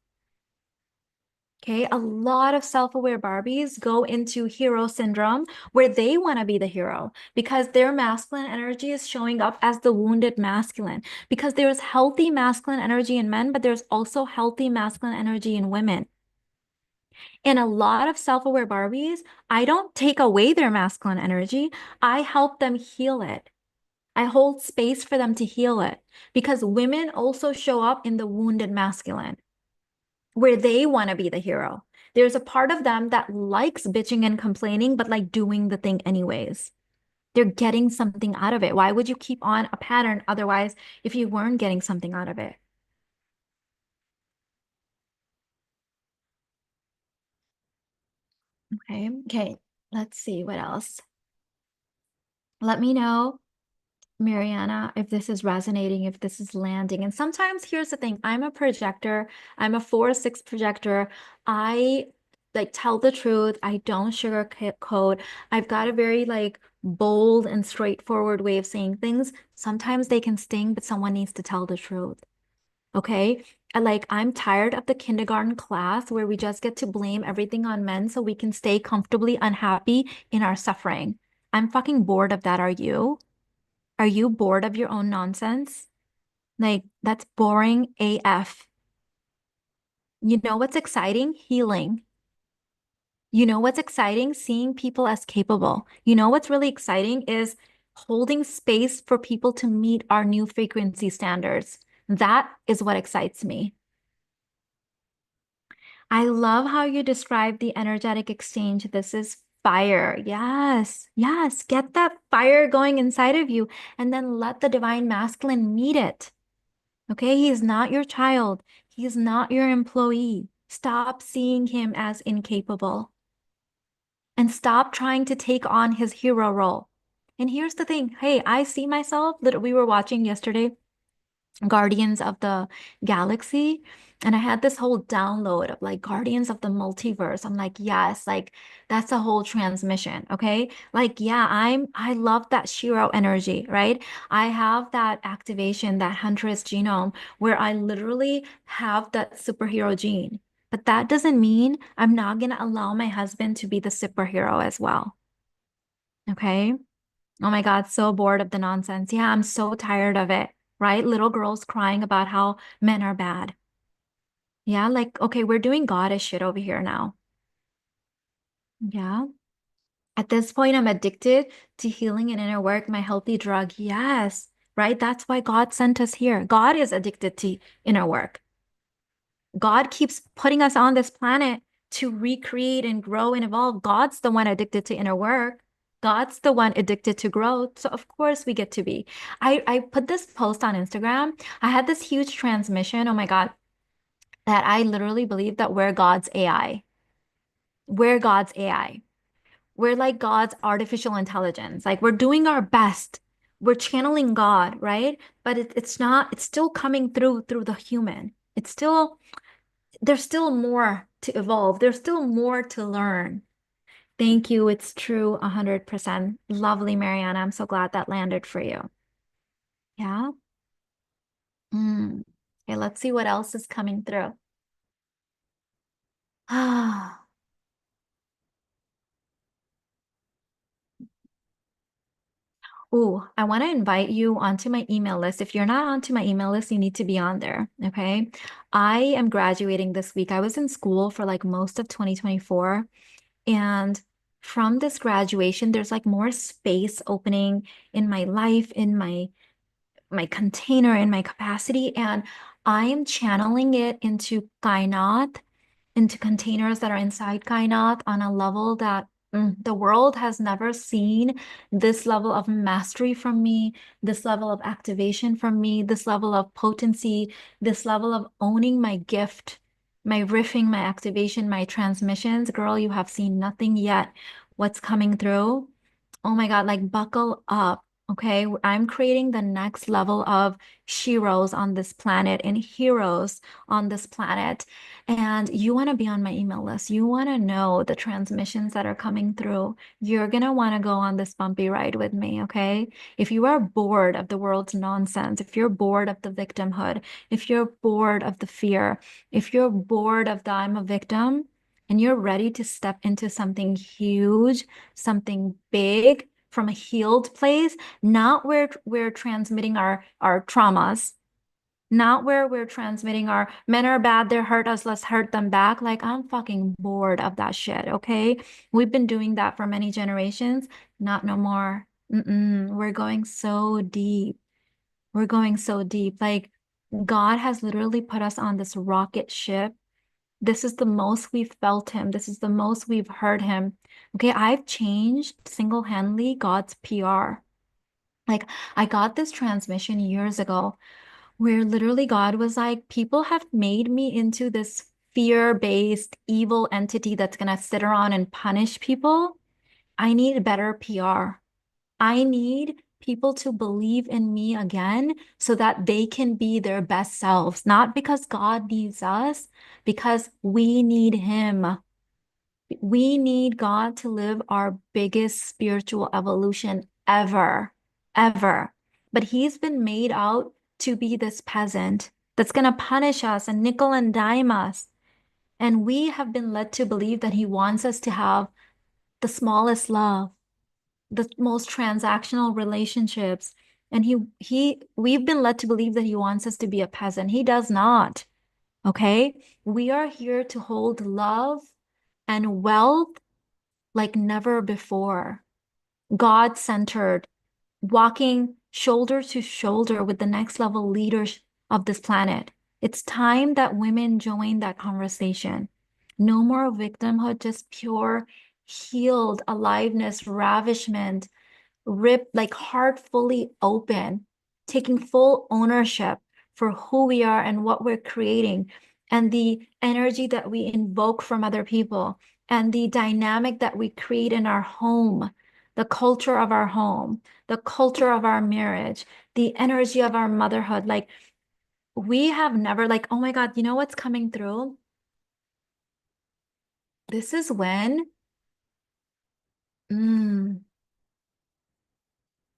Okay. A lot of self-aware Barbies go into hero syndrome where they want to be the hero because their masculine energy is showing up as the wounded masculine because there's healthy masculine energy in men, but there's also healthy masculine energy in women. In a lot of self-aware Barbies, I don't take away their masculine energy. I help them heal it. I hold space for them to heal it because women also show up in the wounded masculine where they want to be the hero. There's a part of them that likes bitching and complaining, but like doing the thing anyways. They're getting something out of it. Why would you keep on a pattern otherwise if you weren't getting something out of it? Okay. Okay. Let's see what else. Let me know, Mariana, if this is resonating, if this is landing. And sometimes here's the thing, I'm a projector. I'm a 4/6 projector. I like tell the truth. I don't sugarcoat. I've got a very like bold and straightforward way of saying things. Sometimes they can sting, but someone needs to tell the truth. Okay. I'm tired of the kindergarten class where we just get to blame everything on men so we can stay comfortably unhappy in our suffering. I'm fucking bored of that. Are you? Are you bored of your own nonsense? Like, that's boring AF. You know what's exciting? Healing. You know what's exciting? Seeing people as capable. You know what's really exciting is holding space for people to meet our new frequency standards. That is what excites me. I love how you describe the energetic exchange. This is fire. Yes, yes. Get that fire going inside of you and then let the divine masculine meet it. Okay, he's not your child. He's not your employee. Stop seeing him as incapable and stop trying to take on his hero role. And here's the thing. Hey, I see myself that we were watching yesterday, Guardians of the Galaxy, and I had this whole download of like Guardians of the Multiverse. I'm like, yes, like that's a whole transmission, okay? Like, yeah, I love that Shiro energy, right? I have that activation, that Huntress genome where I literally have that superhero gene. But that doesn't mean I'm not gonna allow my husband to be the superhero as well. Okay? Oh my God, so bored of the nonsense. Yeah, I'm so tired of it, right? Little girls crying about how men are bad. Yeah, like, okay, we're doing goddess shit over here now. Yeah. At this point, I'm addicted to healing and inner work, my healthy drug. Yes, right? That's why God sent us here. God is addicted to inner work. God keeps putting us on this planet to recreate and grow and evolve. God's the one addicted to inner work. God's the one addicted to growth. So of course we get to be. I put this post on Instagram. I had this huge transmission. Oh my God, that I literally believe that we're God's AI. We're God's AI. We're like God's artificial intelligence. Like we're doing our best. We're channeling God, right? But it's not, it's still coming through the human. It's still, there's still more to evolve. There's still more to learn. Thank you. It's true 100%. Lovely, Mariana. I'm so glad that landed for you. Yeah. Mm. Okay, let's see what else is coming through. Ah. Oh, I want to invite you onto my email list. If you're not onto my email list, you need to be on there. Okay. I am graduating this week. I was in school for like most of 2024. And from this graduation, there's like more space opening in my life, in my container, in my capacity. And I am channeling it into Kainat, into containers that are inside Kainat on a level that the world has never seen this level of mastery from me, this level of activation from me, this level of potency, this level of owning my gift, my riffing, my activation, my transmissions. Girl, you have seen nothing yet. What's coming through? Oh my God, like buckle up. Okay, I'm creating the next level of sheroes on this planet and heroes on this planet. And you want to be on my email list. You want to know the transmissions that are coming through. You're going to want to go on this bumpy ride with me. Okay. If you are bored of the world's nonsense, if you're bored of the victimhood, if you're bored of the fear, if you're bored of the I'm a victim, and you're ready to step into something huge, something big from a healed place, not where we're transmitting our traumas, not where we're transmitting our men are bad, they hurt us, let's hurt them back. Like, I'm fucking bored of that shit, okay? We've been doing that for many generations, not no more. We're going so deep. We're going so deep. Like, God has literally put us on this rocket ship. This is the most we've felt him. This is the most we've heard him. Okay, I've changed single-handedly God's PR. Like, I got this transmission years ago where literally God was like, people have made me into this fear-based evil entity that's gonna sit around and punish people. I need better PR. I need people to believe in me again so that they can be their best selves, not because God needs us, because we need him. We need God to live our biggest spiritual evolution ever, ever. But he's been made out to be this peasant that's going to punish us and nickel and dime us. And we have been led to believe that he wants us to have the smallest love, the most transactional relationships. And we've been led to believe that he wants us to be a peasant. He does not. Okay. We are here to hold love and wealth like never before. God-centered, walking shoulder to shoulder with the next level leaders of this planet. It's time that women join that conversation. No more victimhood, just pure healed aliveness, ravishment, rip like heart fully open, taking full ownership for who we are and what we're creating, and the energy that we invoke from other people, and the dynamic that we create in our home, the culture of our home, the culture of our marriage, the energy of our motherhood. Like, we have never, like, oh my God, you know what's coming through? This is when, mm,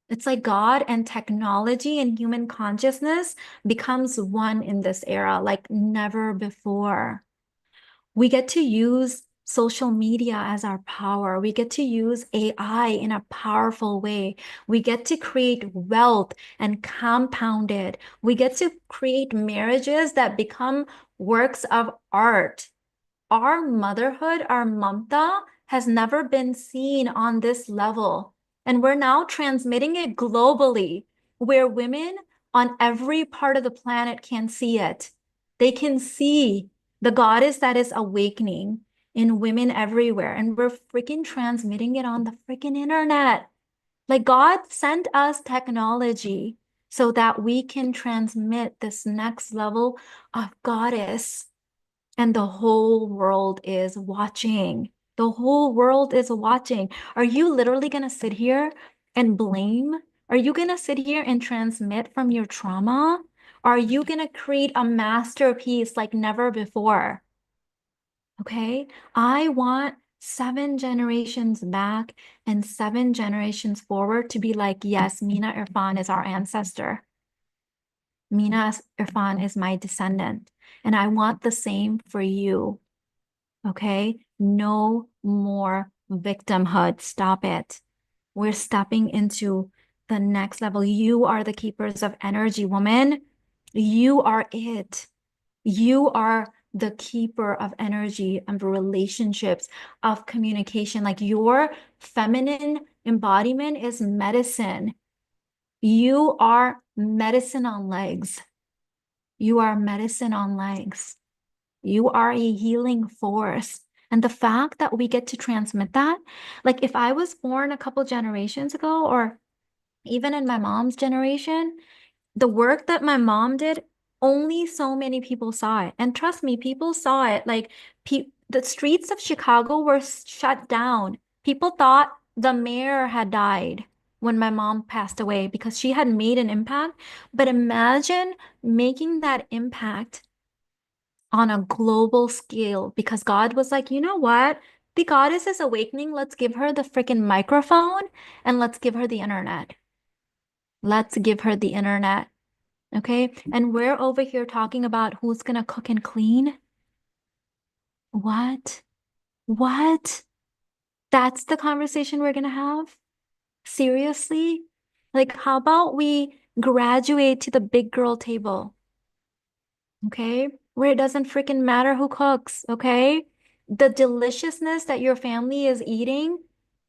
it's like God and technology and human consciousness becomes one in this era like never before. We get to use social media as our power. We get to use AI in a powerful way. We get to create wealth and compound it. We get to create marriages that become works of art. Our motherhood, our mamta, has never been seen on this level. And we're now transmitting it globally, where women on every part of the planet can see it. They can see the goddess that is awakening in women everywhere, and we're freaking transmitting it on the freaking internet. Like God sent us technology so that we can transmit this next level of goddess. And the whole world is watching. The whole world is watching. Are you literally going to sit here and blame? Are you going to sit here and transmit from your trauma? Are you going to create a masterpiece like never before? Okay. I want 7 generations back and 7 generations forward to be like, yes, Mina Irfan is our ancestor. Mina Irfan is my descendant. And I want the same for you. Okay. No more victimhood. Stop it. We're stepping into the next level. You are the keepers of energy, woman. You are it. You are the keeper of energy, of relationships, of communication. Like your feminine embodiment is medicine. You are medicine on legs. You are medicine on legs. You are a healing force. And the fact that we get to transmit that, like if I was born a couple generations ago, or even in my mom's generation, the work that my mom did, only so many people saw it. And trust me, people saw it. Like the streets of Chicago were shut down. People thought the mayor had died when my mom passed away because she had made an impact. But imagine making that impact on a global scale because God was like, you know what? The goddess is awakening. Let's give her the freaking microphone and let's give her the internet. Let's give her the internet. Okay. And we're over here talking about who's going to cook and clean. What? What? That's the conversation we're going to have? Seriously? Like, how about we graduate to the big girl table? Okay? Where it doesn't freaking matter who cooks, okay? The deliciousness that your family is eating,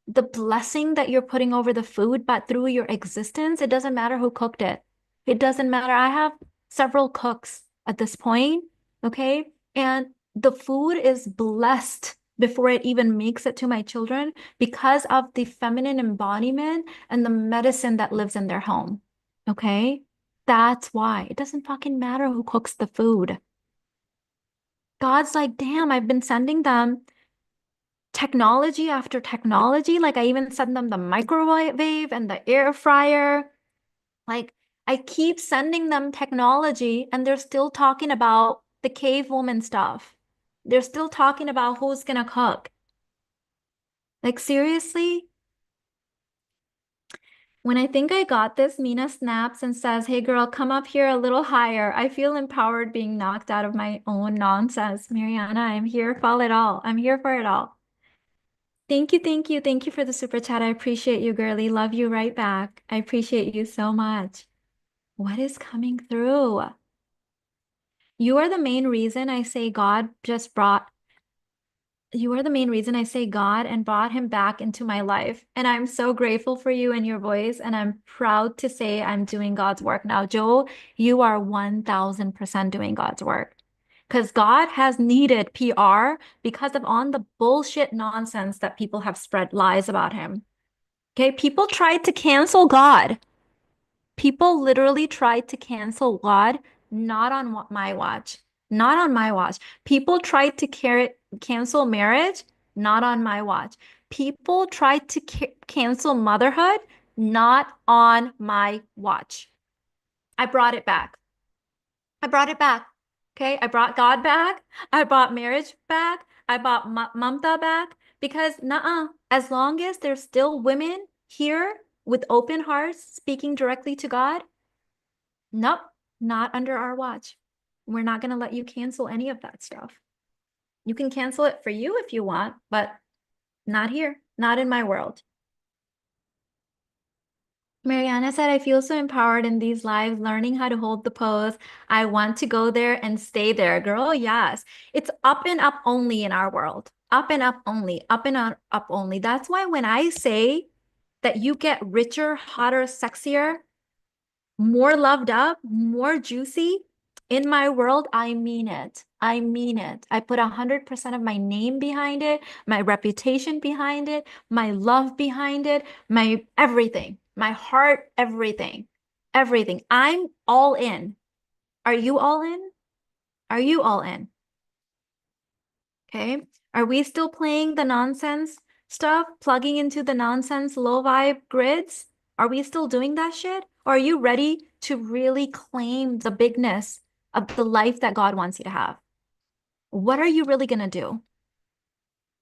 the blessing that you're putting over the food, but through your existence, it doesn't matter who cooked it. It doesn't matter. I have several cooks at this point, okay? And the food is blessed before it even makes it to my children because of the feminine embodiment and the medicine that lives in their home, okay? That's why. It doesn't fucking matter who cooks the food. God's like, damn, I've been sending them technology after technology. Like I even send them the microwave and the air fryer. Like I keep sending them technology and they're still talking about the cave woman stuff. They're still talking about who's gonna cook. Like seriously? When I think I got this, Mina snaps and says, hey girl, come up here a little higher. I feel empowered being knocked out of my own nonsense. Mariana, I'm here for it all. I'm here for it all. Thank you, thank you, thank you for the super chat. I appreciate you, girly. Love you right back. I appreciate you so much. What is coming through? You are the main reason I say God just brought You are the main reason I say God and brought him back into my life. And I'm so grateful for you and your voice. And I'm proud to say I'm doing God's work now. Joel, you are 1000% doing God's work. Because God has needed PR because of on the bullshit nonsense that people have spread lies about him. Okay, people tried to cancel God. People literally tried to cancel God, not on my watch. Not on my watch. People tried to cancel marriage, not on my watch. People tried to cancel motherhood, not on my watch. I brought it back. I brought it back. Okay, I brought God back. I brought marriage back. I brought Mamta back because as long as there's still women here with open hearts speaking directly to God, nope, not under our watch. We're not going to let you cancel any of that stuff. You can cancel it for you if you want, but not here, not in my world. Mariana said, I feel so empowered in these lives, learning how to hold the pose. I want to go there and stay there. Girl, yes. It's up and up only in our world. Up and up only, up and up only. That's why when I say that you get richer, hotter, sexier, more loved up, more juicy, In my world, I mean it. I mean it. I put 100% of my name behind it, my reputation behind it, my love behind it, my everything, my heart, everything, everything. I'm all in. Are you all in? Are you all in? Okay. Are we still playing the nonsense stuff, plugging into the nonsense low vibe grids? Are we still doing that shit? Or are you ready to really claim the bigness of the life that God wants you to have? What are you really going to do?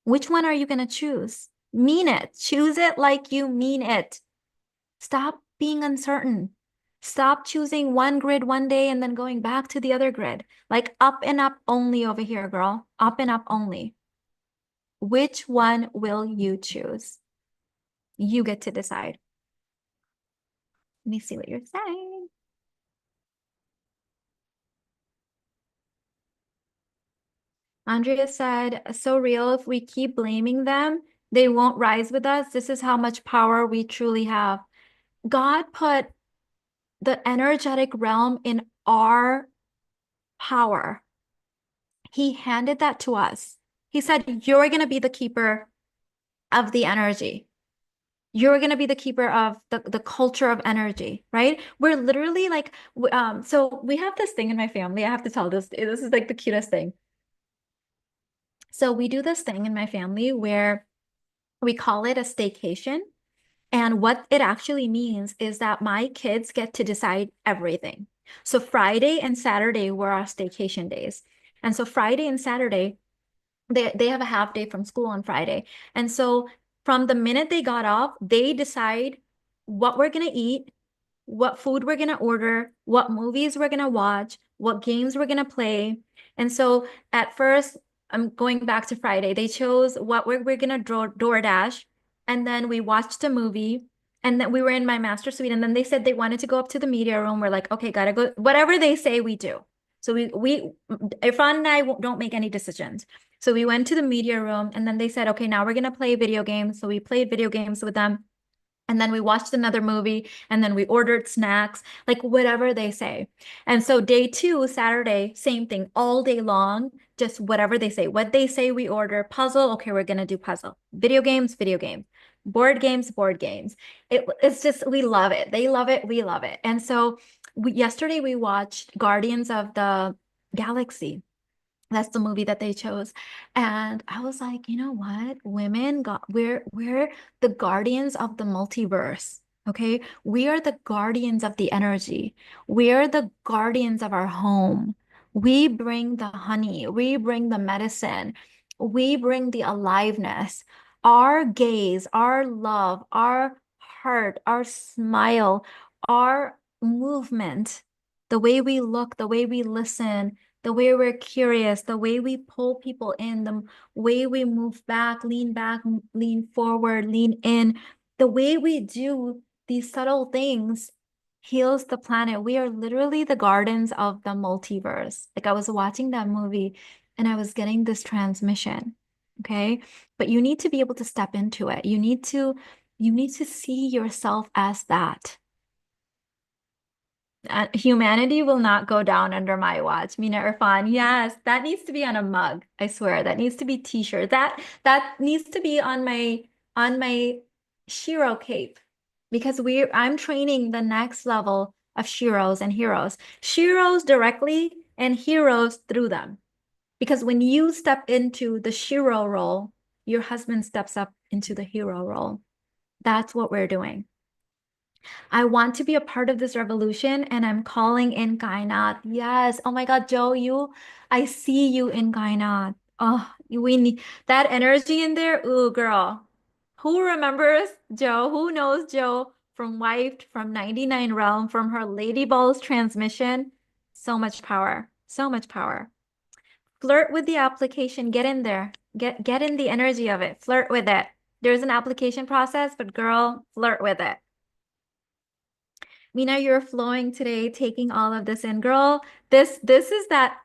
Which one are you going to choose? Mean it. Choose it like you mean it. Stop being uncertain. Stop choosing one grid one day and then going back to the other grid. Like up and up only over here, girl. Up and up only. Which one will you choose? You get to decide. Let me see what you're saying. Andrea said, so real. If we keep blaming them, they won't rise with us. This is how much power we truly have. God put the energetic realm in our power. He handed that to us. He said, you're going to be the keeper of the energy. You're going to be the keeper of the culture of energy, right? We're literally like, so we have this thing in my family. I have to tell this. This is like the cutest thing. So we do this thing in my family where we call it a staycation. And what it actually means is that my kids get to decide everything. So Friday and Saturday were our staycation days. And so Friday and Saturday, they have a half day from school on Friday. And so from the minute they got off, they decide what we're going to eat, what food we're going to order, what movies we're going to watch, what games we're going to play. And so at first, I'm going back to Friday. They chose what we're going to DoorDash. And then we watched a movie. And then we were in my master suite. And then they said they wanted to go up to the media room. We're like, okay, gotta go. Whatever they say, we do. So Irfan and I don't make any decisions. So we went to the media room and then they said, okay, now we're going to play video games. So we played video games with them. And then we watched another movie and then we ordered snacks, like whatever they say. And so day two, Saturday, same thing, all day long, just whatever they say. What they say, we order. Puzzle, okay, we're going to do puzzle. Video games, video games. Board games, board games. It's just, we love it. They love it. We love it. And so yesterday we watched Guardians of the Galaxy. That's the movie that they chose. And I was like, you know what? We're the guardians of the multiverse. Okay. We are the guardians of the energy. We are the guardians of our home. We bring the honey. We bring the medicine. We bring the aliveness. Our gaze, our love, our heart, our smile, our movement, the way we look, the way we listen, the way we're curious, the way we pull people in, the way we move back, lean forward, lean in, the way we do these subtle things heals the planet. We are literally the gardens of the multiverse. Like I was watching that movie and I was getting this transmission. Okay. But you need to be able to step into it. You need to see yourself as that. Humanity will not go down under my watch. Mina Irfan, yes, that needs to be on a mug. I swear, that needs to be t-shirt. That needs to be on my Shiro cape because I'm training the next level of Shiros and heroes. Shiros directly and heroes through them. Because when you step into the Shiro role, your husband steps up into the hero role. That's what we're doing. I want to be a part of this revolution and I'm calling in Kainat. Yes. Oh my God, Joe, I see you in Kainat. Oh, we need that energy in there. Ooh, girl. Who remembers Joe? Who knows Joe from Wiped, from 99 Realm, from her Lady Balls transmission? So much power. So much power. Flirt with the application. Get in there. Get in the energy of it. Flirt with it. There's an application process, but girl, flirt with it. Mina, you're flowing today, taking all of this in. Girl, this is that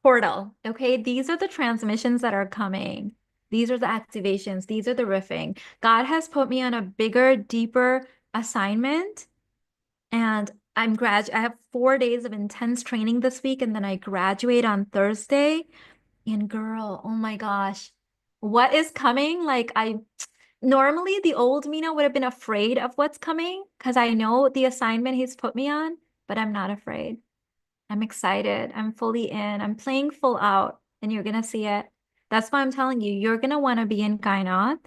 portal, okay? These are the transmissions that are coming. These are the activations. These are the riffing. God has put me on a bigger, deeper assignment, and I have 4 days of intense training this week, and then I graduate on Thursday. And girl, oh my gosh, what is coming? Like I normally the old Mina would have been afraid of what's coming because I know the assignment he's put me on, but I'm not afraid. I'm excited. I'm fully in. I'm playing full out, and you're gonna see it. That's why I'm telling you, you're gonna want to be in Kainat.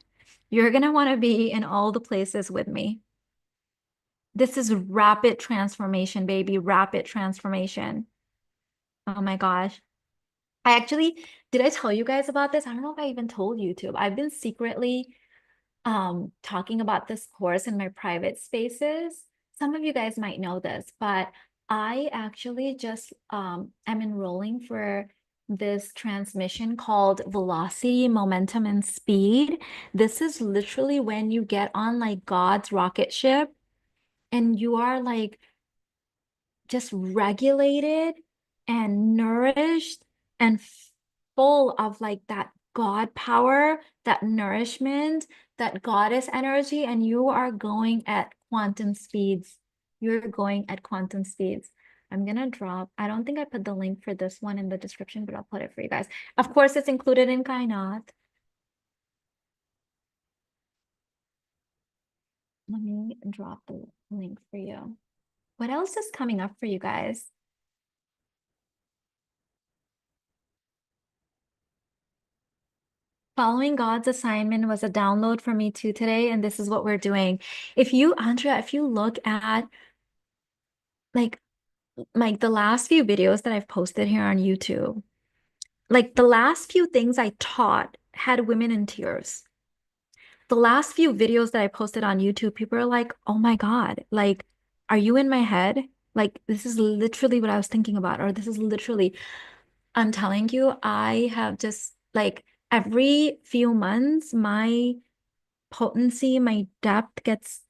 You're gonna want to be in all the places with me. This is rapid transformation, baby. Rapid transformation. Oh my gosh. I actually, did I tell you guys about this? I don't know if I even told YouTube. I've been secretly talking about this course in my private spaces. Some of you guys might know this, but I actually just am enrolling for this transmission called Velocity, Momentum, and Speed. This is literally when you get on like God's rocket ship and you are like just regulated and nourished and full of like that God power, that nourishment, that goddess energy, and you are going at quantum speeds. You're going at quantum speeds. I'm gonna drop, I don't think I put the link for this one in the description, but I'll put it for you guys. Of course, it's included in Kainat. Let me drop the link for you. What else is coming up for you guys? Following God's assignment was a download for me too today, and this is what we're doing. If you, Andrea, if you look at like the last few videos that I've posted here on YouTube, like the last few things I taught had women in tears. The last few videos that I posted on YouTube, people are like, "Oh my God, like, are you in my head? Like, this is literally what I was thinking about, or this is literally, I'm telling you, I have just like every few months, my potency, my depth gets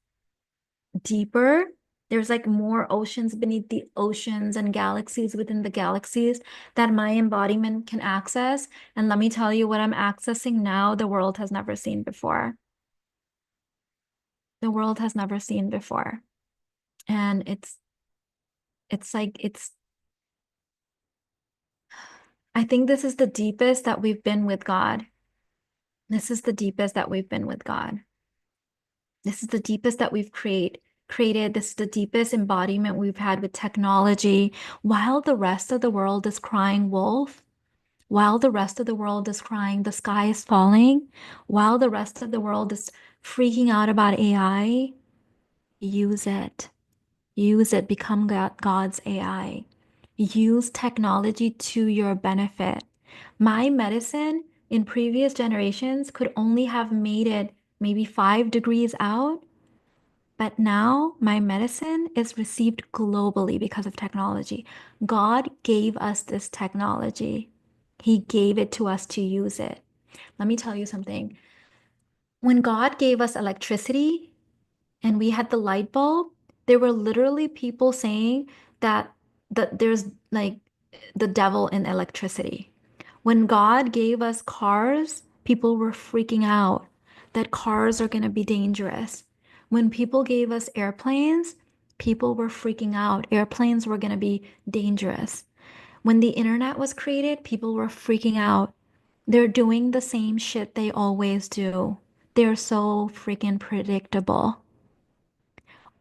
deeper. There's like more oceans beneath the oceans and galaxies within the galaxies that my embodiment can access. And let me tell you what I'm accessing now, the world has never seen before. The world has never seen before. And it's like I think this is the deepest that we've been with God. This is the deepest that we've been with God. This is the deepest that we've created. This is the deepest embodiment we've had with technology. While the rest of the world is crying wolf, while the rest of the world is crying the sky is falling, while the rest of the world is freaking out about AI, use it. Use it. Become God's AI. Use technology to your benefit. My medicine in previous generations could only have made it maybe 5 degrees out. But now my medicine is received globally because of technology. God gave us this technology. He gave it to us to use it. Let me tell you something. When God gave us electricity and we had the light bulb, there were literally people saying that there's like the devil in electricity. When God gave us cars, people were freaking out that cars are going to be dangerous. When people gave us airplanes, people were freaking out. Airplanes were going to be dangerous. When the internet was created, people were freaking out. They're doing the same shit they always do. They're so freaking predictable.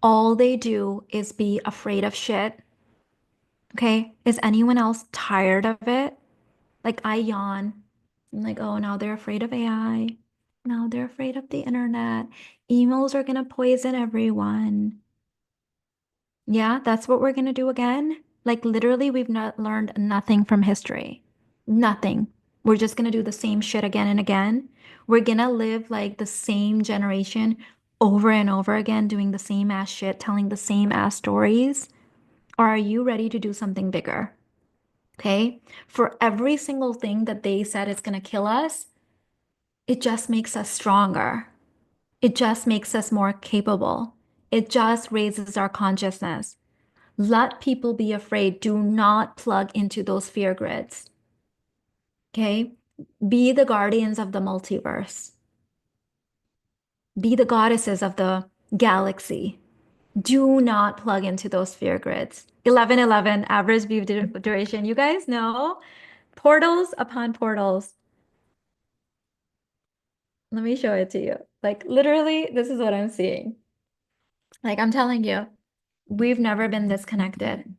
All they do is be afraid of shit. Okay? Is anyone else tired of it? Like I yawn. I'm like, oh, now they're afraid of AI. Now they're afraid of the internet. Emails are gonna poison everyone. Yeah, that's what we're gonna do again. Like literally, we've not learned nothing from history. Nothing. We're just gonna do the same shit again and again. We're gonna live like the same generation over and over again, doing the same ass shit, telling the same ass stories. Or are you ready to do something bigger? Okay. For every single thing that they said is going to kill us, it just makes us stronger. It just makes us more capable. It just raises our consciousness. Let people be afraid. Do not plug into those fear grids. Okay. Be the guardians of the multiverse. Be the goddesses of the galaxy. Do not plug into those fear grids. 11:11 average view duration. You guys know portals upon portals. Let me show it to you. Like literally, this is what I'm seeing. Like I'm telling you, we've never been this connected.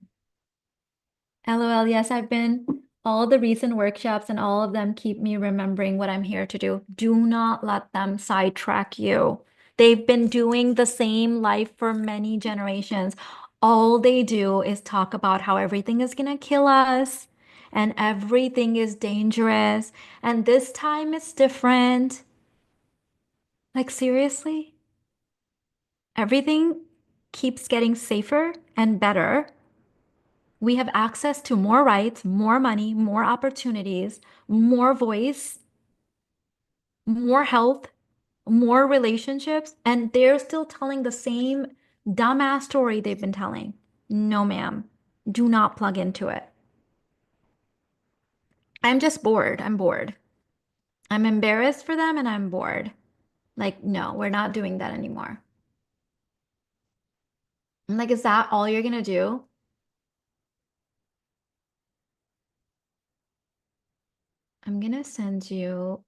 LOL, yes, I've been. All the recent workshops and all of them keep me remembering what I'm here to do. Do not let them sidetrack you. They've been doing the same life for many generations. All they do is talk about how everything is gonna kill us and everything is dangerous. And this time it's different. Like, seriously? Everything keeps getting safer and better. We have access to more rights, more money, more opportunities, more voice, more health, more relationships, and they're still telling the same dumbass story they've been telling. No, ma'am. Do not plug into it. I'm just bored. I'm bored. I'm embarrassed for them and I'm bored. Like, no, we're not doing that anymore. I'm like, is that all you're gonna do? I'm gonna send you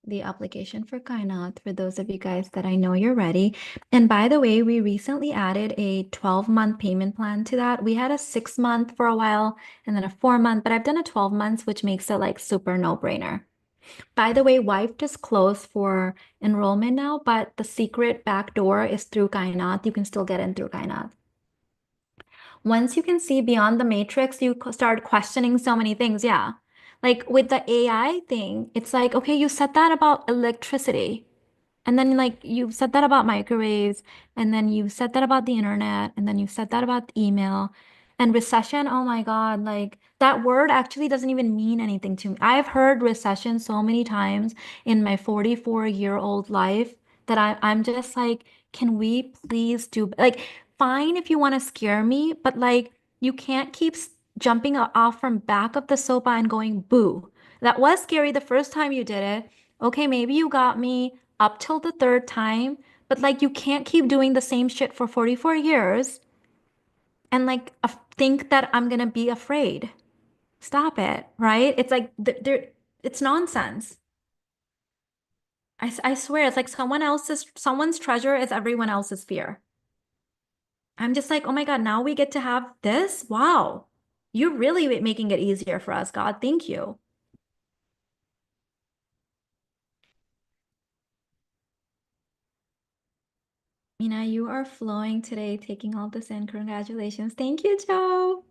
the application for Kainat for those of you guys that I know you're ready. And by the way, we recently added a 12-month payment plan to that. We had a 6-month for a while and then a 4-month, but I've done a 12 months, which makes it like super no-brainer. By the way, Wife just closed for enrollment now, but the secret back door is through Kainat. You can still get in through Kainat. Once you can see beyond the matrix, you start questioning so many things. Yeah. Like with the AI thing, it's like, okay, you said that about electricity. And then like you said that about microwaves, and then you said that about the internet, and then you said that about email. And recession, oh my God, like that word actually doesn't even mean anything to me. I've heard recession so many times in my 44-year-old life that I'm just like, can we please do like fine if you want to scare me, but like you can't keep jumping off from back of the sofa and going boo. That was scary the first time you did it. Okay, maybe you got me up till the third time, but like you can't keep doing the same shit for 44 years and like think that I'm gonna be afraid. Stop it, right? It's like it's nonsense. I swear, it's like someone's treasure is everyone else's fear. I'm just like, oh my God, now we get to have this? Wow. You're really making it easier for us, God. Thank you. Mina, you are flowing today, taking all this in. Congratulations. Thank you, Joe.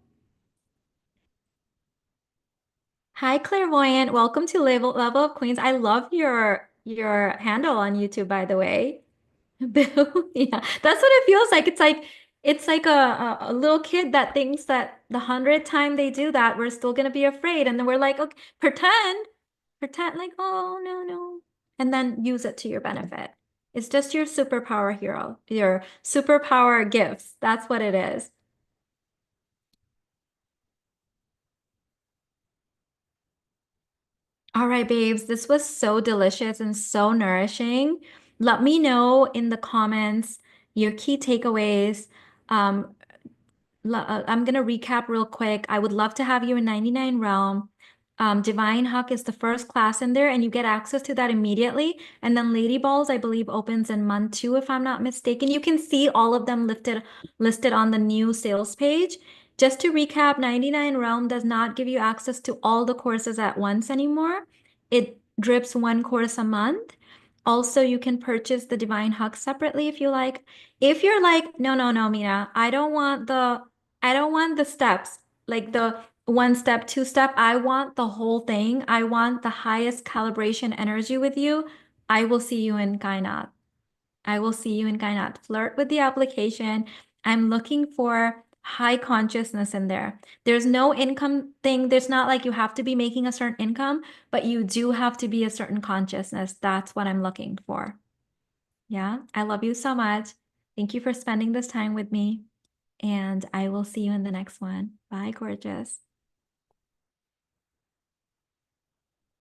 Hi, Clairvoyant. Welcome to Level of Queens. I love your handle on YouTube, by the way. Boo. Yeah, that's what it feels like. It's like a little kid that thinks that the 100th time they do that, we're still gonna be afraid, and then we're like, okay, pretend like, oh no, no, and then use it to your benefit. It's just your superpower hero, your superpower gifts. That's what it is. All right, babes, this was so delicious and so nourishing. Let me know in the comments your key takeaways. Um, I'm going to recap real quick. I would love to have you in 99 Realm. Divine Huck is the first class in there, and you get access to that immediately. And then Lady Balls, I believe, opens in month 2, if I'm not mistaken. You can see all of them listed on the new sales page. Just to recap, 99 Realm does not give you access to all the courses at once anymore. It drips one course a month. Also, you can purchase the Divine Huck separately if you like. If you're like, no, no, no, Mina, I don't want the steps, like the 1 step, 2 step. I want the whole thing. I want the highest calibration energy with you. I will see you in Kainat. I will see you in Kainat. Flirt with the application. I'm looking for high consciousness in there. There's no income thing. There's not like you have to be making a certain income, but you do have to be a certain consciousness. That's what I'm looking for. Yeah, I love you so much. Thank you for spending this time with me. And I will see you in the next one. Bye, gorgeous.